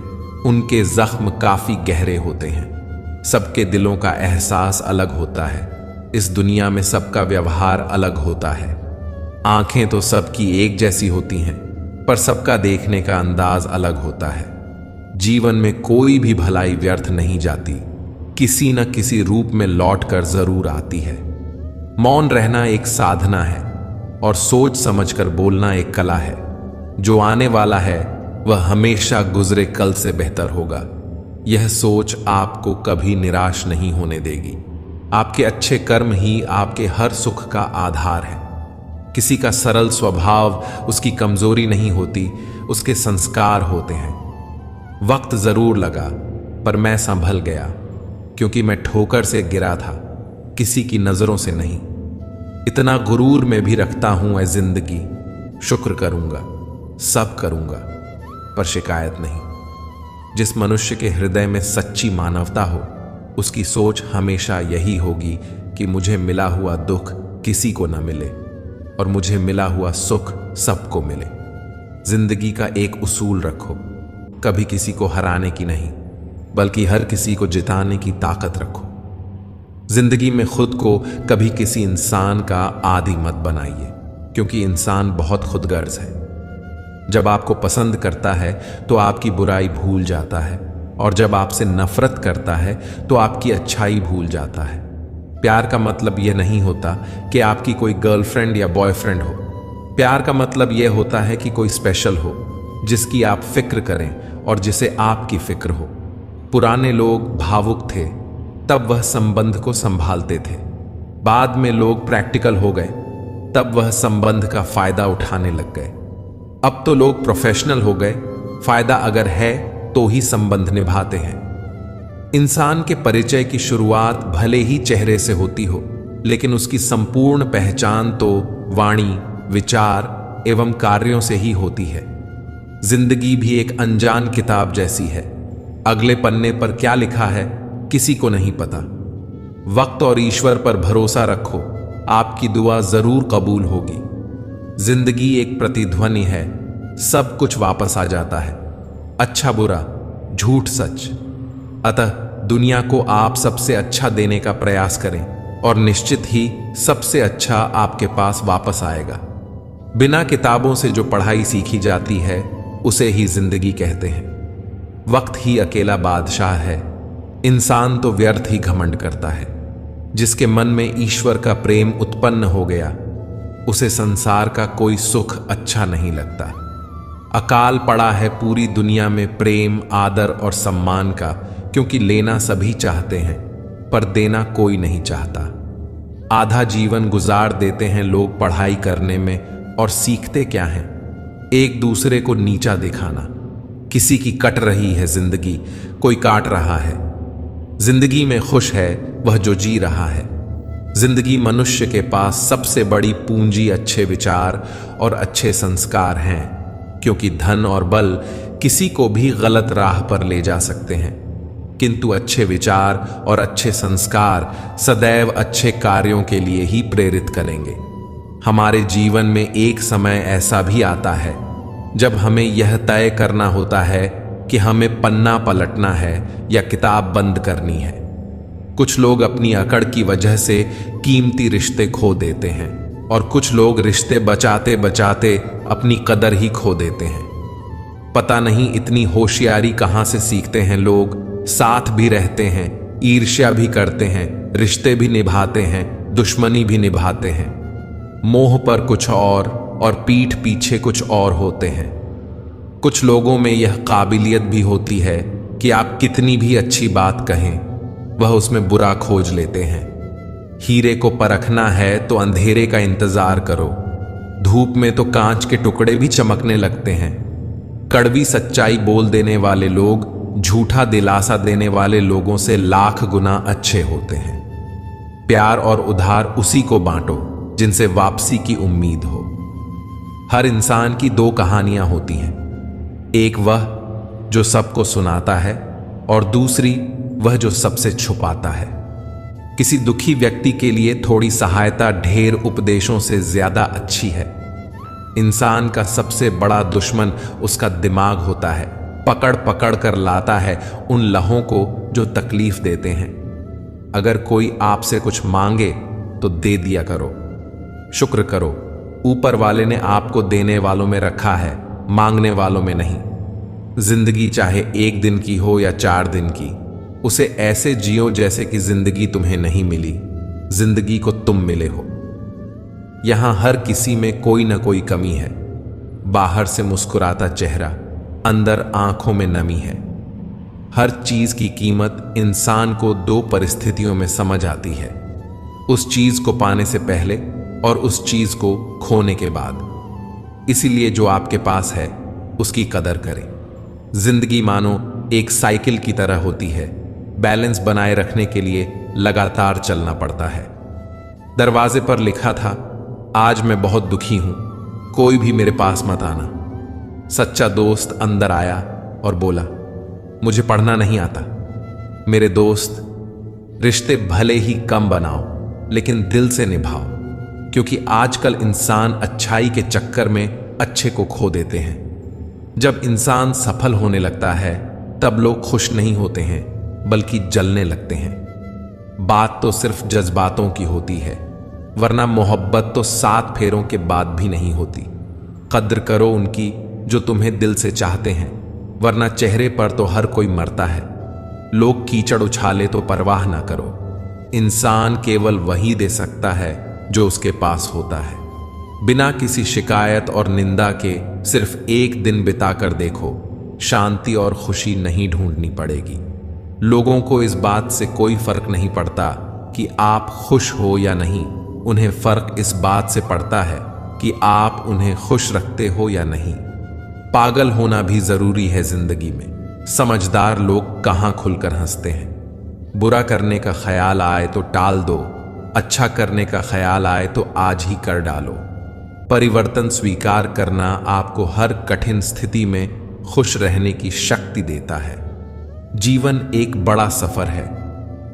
उनके जख्म काफी गहरे होते हैं। सबके दिलों का एहसास अलग होता है। इस दुनिया में सबका व्यवहार अलग होता है। आंखें तो सबकी एक जैसी होती हैं, पर सबका देखने का अंदाज अलग होता है। जीवन में कोई भी भलाई व्यर्थ नहीं जाती, किसी न किसी रूप में लौट कर जरूर आती है। मौन रहना एक साधना है और सोच समझकर बोलना एक कला है। जो आने वाला है वह हमेशा गुजरे कल से बेहतर होगा। यह सोच आपको कभी निराश नहीं होने देगी। आपके अच्छे कर्म ही आपके हर सुख का आधार है। किसी का सरल स्वभाव उसकी कमजोरी नहीं होती, उसके संस्कार होते हैं। वक्त जरूर लगा, पर मैं संभल गया, क्योंकि मैं ठोकर से गिरा था, किसी की नजरों से नहीं। इतना गुरूर में भी रखता हूं ऐ जिंदगी, शुक्र करूंगा, सब करूंगा, पर शिकायत नहीं। जिस मनुष्य के हृदय में सच्ची मानवता हो उसकी सोच हमेशा यही होगी कि मुझे मिला हुआ दुख किसी को न मिले और मुझे मिला हुआ सुख सबको मिले। जिंदगी का एक उसूल रखो, कभी किसी को हराने की नहीं, बल्कि हर किसी को जिताने की ताकत रखो। जिंदगी में खुद को कभी किसी इंसान का आदी मत बनाइए, क्योंकि इंसान बहुत खुदगर्ज है। जब आपको पसंद करता है तो आपकी बुराई भूल जाता है, और जब आपसे नफरत करता है तो आपकी अच्छाई भूल जाता है। प्यार का मतलब यह नहीं होता कि आपकी कोई गर्लफ्रेंड या बॉयफ्रेंड हो। प्यार का मतलब यह होता है कि कोई स्पेशल हो, जिसकी आप फिक्र करें और जिसे आपकी फिक्र हो। पुराने लोग भावुक थे, तब वह संबंध को संभालते थे। बाद में लोग प्रैक्टिकल हो गए, तब वह संबंध का फायदा उठाने लग गए। अब तो लोग प्रोफेशनल हो गए, फायदा अगर है तो ही संबंध निभाते हैं। इंसान के परिचय की शुरुआत भले ही चेहरे से होती हो, लेकिन उसकी संपूर्ण पहचान तो वाणी, विचार एवं कार्यों से ही होती है। जिंदगी भी एक अनजान किताब जैसी है। अगले पन्ने पर क्या लिखा है किसी को नहीं पता। वक्त और ईश्वर पर भरोसा रखो, आपकी दुआ जरूर कबूल होगी। जिंदगी एक प्रतिध्वनि है, सब कुछ वापस आ जाता है, अच्छा बुरा, झूठ सच। अतः दुनिया को आप सबसे अच्छा देने का प्रयास करें और निश्चित ही सबसे अच्छा आपके पास वापस आएगा। बिना किताबों से जो पढ़ाई सीखी जाती है उसे ही जिंदगी कहते हैं। वक्त ही अकेला बादशाह है, इंसान तो व्यर्थ ही घमंड करता है। जिसके मन में ईश्वर का प्रेम उत्पन्न हो गया उसे संसार का कोई सुख अच्छा नहीं लगता। अकाल पड़ा है पूरी दुनिया में प्रेम, आदर और सम्मान का, क्योंकि लेना सभी चाहते हैं पर देना कोई नहीं चाहता। आधा जीवन गुजार देते हैं लोग पढ़ाई करने में, और सीखते क्या हैं? एक दूसरे को नीचा दिखाना। किसी की कट रही है जिंदगी, कोई काट रहा है। जिंदगी में खुश है वह जो जी रहा है। जिंदगी मनुष्य के पास सबसे बड़ी पूंजी अच्छे विचार और अच्छे संस्कार हैं, क्योंकि धन और बल किसी को भी गलत राह पर ले जा सकते हैं, किंतु अच्छे विचार और अच्छे संस्कार सदैव अच्छे कार्यों के लिए ही प्रेरित करेंगे। हमारे जीवन में एक समय ऐसा भी आता है जब हमें यह तय करना होता है कि हमें पन्ना पलटना है या किताब बंद करनी है। कुछ लोग अपनी अकड़ की वजह से कीमती रिश्ते खो देते हैं और कुछ लोग रिश्ते बचाते बचाते अपनी कदर ही खो देते हैं। पता नहीं इतनी होशियारी कहां से सीखते हैं लोग। साथ भी रहते हैं, ईर्ष्या भी करते हैं, रिश्ते भी निभाते हैं, दुश्मनी भी निभाते हैं। मोह पर कुछ और पीठ पीछे कुछ और होते हैं। कुछ लोगों में यह काबिलियत भी होती है कि आप कितनी भी अच्छी बात कहें, वह उसमें बुरा खोज लेते हैं। हीरे को परखना है तो अंधेरे का इंतजार करो। धूप में तो कांच के टुकड़े भी चमकने लगते हैं। कड़वी सच्चाई बोल देने वाले लोग झूठा दिलासा देने वाले लोगों से लाख गुना अच्छे होते हैं। प्यार और उधार उसी को बांटो जिनसे वापसी की उम्मीद हो। हर इंसान की दो कहानियां होती हैं, एक वह जो सबको सुनाता है और दूसरी वह जो सबसे छुपाता है। किसी दुखी व्यक्ति के लिए थोड़ी सहायता ढेर उपदेशों से ज्यादा अच्छी है। इंसान का सबसे बड़ा दुश्मन उसका दिमाग होता है। पकड़ पकड़ कर लाता है उन लहों को जो तकलीफ देते हैं। अगर कोई आपसे कुछ मांगे तो दे दिया करो। शुक्र करो, ऊपर वाले ने आपको देने वालों में रखा है, मांगने वालों में नहीं। जिंदगी चाहे 1 दिन की हो या 4 दिन की, उसे ऐसे जियो जैसे कि जिंदगी तुम्हें नहीं मिली, जिंदगी को तुम मिले हो। यहां हर किसी में कोई ना कोई कमी है। बाहर से मुस्कुराता चेहरा, अंदर आंखों में नमी है। हर चीज की कीमत इंसान को 2 परिस्थितियों में समझ आती है, उस चीज को पाने से पहले और उस चीज को खोने के बाद। इसीलिए जो आपके पास है उसकी कदर करें। जिंदगी मानो एक साइकिल की तरह होती है। बैलेंस बनाए रखने के लिए लगातार चलना पड़ता है। दरवाजे पर लिखा था, आज मैं बहुत दुखी हूं, कोई भी मेरे पास मत आना। सच्चा दोस्त अंदर आया और बोला, मुझे पढ़ना नहीं आता। मेरे दोस्त, रिश्ते भले ही कम बनाओ लेकिन दिल से निभाओ, क्योंकि आजकल इंसान अच्छाई के चक्कर में अच्छे को खो देते हैं। जब इंसान सफल होने लगता है तब लोग खुश नहीं होते हैं बल्कि जलने लगते हैं। बात तो सिर्फ जज्बातों की होती है, वरना मोहब्बत तो 7 फेरों के बाद भी नहीं होती। कद्र करो उनकी जो तुम्हें दिल से चाहते हैं, वरना चेहरे पर तो हर कोई मरता है। लोग कीचड़ उछाले तो परवाह ना करो। इंसान केवल वही दे सकता है जो उसके पास होता है। बिना किसी शिकायत और निंदा के सिर्फ 1 दिन बिताकर देखो, शांति और खुशी नहीं ढूंढनी पड़ेगी। लोगों को इस बात से कोई फर्क नहीं पड़ता कि आप खुश हो या नहीं, उन्हें फर्क इस बात से पड़ता है कि आप उन्हें खुश रखते हो या नहीं। पागल होना भी जरूरी है जिंदगी में। समझदार लोग कहां खुलकर हंसते हैं। बुरा करने का ख्याल आए तो टाल दो, अच्छा करने का ख्याल आए तो आज ही कर डालो। परिवर्तन स्वीकार करना आपको हर कठिन स्थिति में खुश रहने की शक्ति देता है। जीवन एक बड़ा सफर है।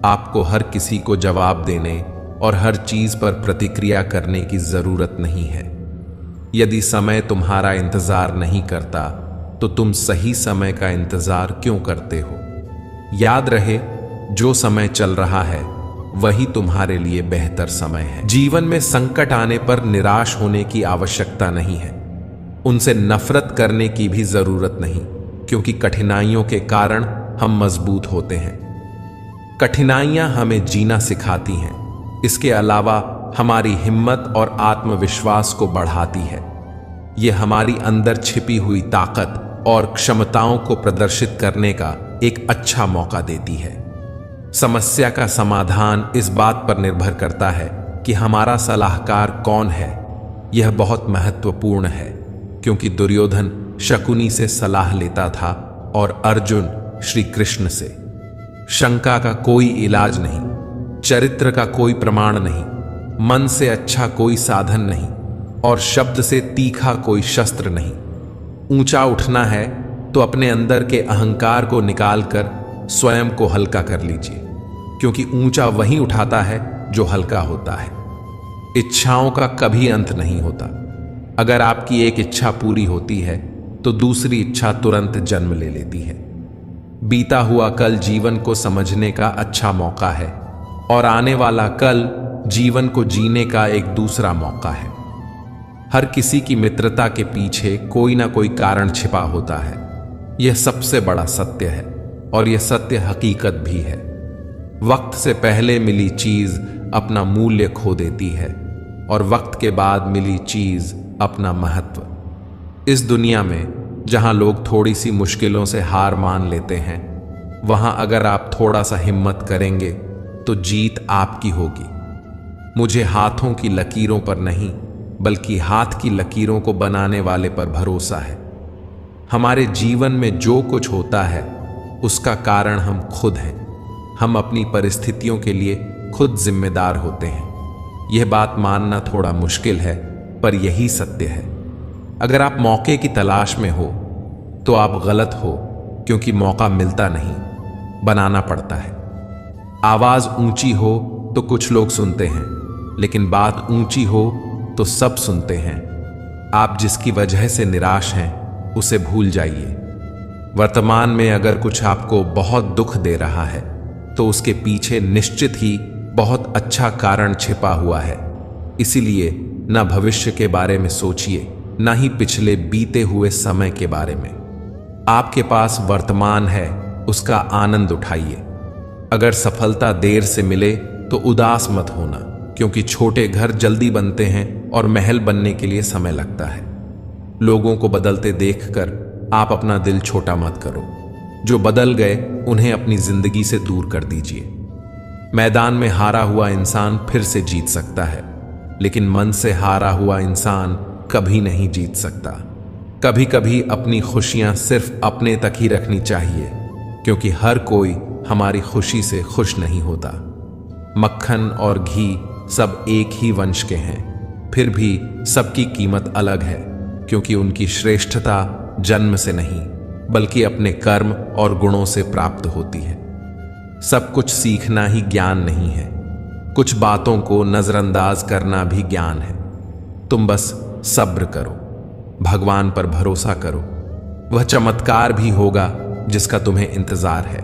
आपको हर किसी को जवाब देने और हर चीज पर प्रतिक्रिया करने की जरूरत नहीं है। यदि समय तुम्हारा इंतजार नहीं करता तो तुम सही समय का इंतजार क्यों करते हो? याद रहे, जो समय चल रहा है वही तुम्हारे लिए बेहतर समय है। जीवन में संकट आने पर निराश होने की आवश्यकता नहीं है। उनसे नफरत करने की भी जरूरत नहीं, क्योंकि कठिनाइयों के कारण हम मजबूत होते हैं। कठिनाइयां हमें जीना सिखाती हैं। इसके अलावा हमारी हिम्मत और आत्मविश्वास को बढ़ाती है। यह हमारी अंदर छिपी हुई ताकत और क्षमताओं को प्रदर्शित करने का एक अच्छा मौका देती है। समस्या का समाधान इस बात पर निर्भर करता है कि हमारा सलाहकार कौन है। यह बहुत महत्वपूर्ण है, क्योंकि दुर्योधन शकुनी से सलाह लेता था और अर्जुन श्री कृष्ण से। शंका का कोई इलाज नहीं, चरित्र का कोई प्रमाण नहीं, मन से अच्छा कोई साधन नहीं और शब्द से तीखा कोई शस्त्र नहीं। ऊंचा उठना है तो अपने अंदर के अहंकार को निकालकर स्वयं को हल्का कर लीजिए, क्योंकि ऊंचा वही उठाता है जो हल्का होता है। इच्छाओं का कभी अंत नहीं होता। अगर आपकी एक इच्छा पूरी होती है तो दूसरी इच्छा तुरंत जन्म ले लेती है। बीता हुआ कल जीवन को समझने का अच्छा मौका है और आने वाला कल जीवन को जीने का एक दूसरा मौका है। हर किसी की मित्रता के पीछे कोई ना कोई कारण छिपा होता है। यह सबसे बड़ा सत्य है और यह सत्य हकीकत भी है। वक्त से पहले मिली चीज अपना मूल्य खो देती है और वक्त के बाद मिली चीज अपना महत्व। इस दुनिया में जहां लोग थोड़ी सी मुश्किलों से हार मान लेते हैं, वहां अगर आप थोड़ा सा हिम्मत करेंगे तो जीत आपकी होगी। मुझे हाथों की लकीरों पर नहीं बल्कि हाथ की लकीरों को बनाने वाले पर भरोसा है। हमारे जीवन में जो कुछ होता है उसका कारण हम खुद हैं। हम अपनी परिस्थितियों के लिए खुद जिम्मेदार होते हैं। यह बात मानना थोड़ा मुश्किल है, पर यही सत्य है। अगर आप मौके की तलाश में हो तो आप गलत हो, क्योंकि मौका मिलता नहीं, बनाना पड़ता है। आवाज ऊंची हो तो कुछ लोग सुनते हैं, लेकिन बात ऊंची हो तो सब सुनते हैं। आप जिसकी वजह से निराश हैं उसे भूल जाइए। वर्तमान में अगर कुछ आपको बहुत दुख दे रहा है तो उसके पीछे निश्चित ही बहुत अच्छा कारण छिपा हुआ है। इसीलिए न भविष्य के बारे में सोचिए, न ही पिछले बीते हुए समय के बारे में। आपके पास वर्तमान है, उसका आनंद उठाइए। अगर सफलता देर से मिले तो उदास मत होना, क्योंकि छोटे घर जल्दी बनते हैं और महल बनने के लिए समय लगता है। लोगों को बदलते देखकर आप अपना दिल छोटा मत करो। जो बदल गए उन्हें अपनी जिंदगी से दूर कर दीजिए। मैदान में हारा हुआ इंसान फिर से जीत सकता है, लेकिन मन से हारा हुआ इंसान कभी नहीं जीत सकता। कभी कभी अपनी खुशियां सिर्फ अपने तक ही रखनी चाहिए, क्योंकि हर कोई हमारी खुशी से खुश नहीं होता। मक्खन और घी सब एक ही वंश के हैं, फिर भी सबकी कीमत अलग है, क्योंकि उनकी श्रेष्ठता जन्म से नहीं बल्कि अपने कर्म और गुणों से प्राप्त होती है। सब कुछ सीखना ही ज्ञान नहीं है। कुछ बातों को नजरअंदाज करना भी ज्ञान है। तुम बस सब्र करो, भगवान पर भरोसा करो। वह चमत्कार भी होगा जिसका तुम्हें इंतजार है।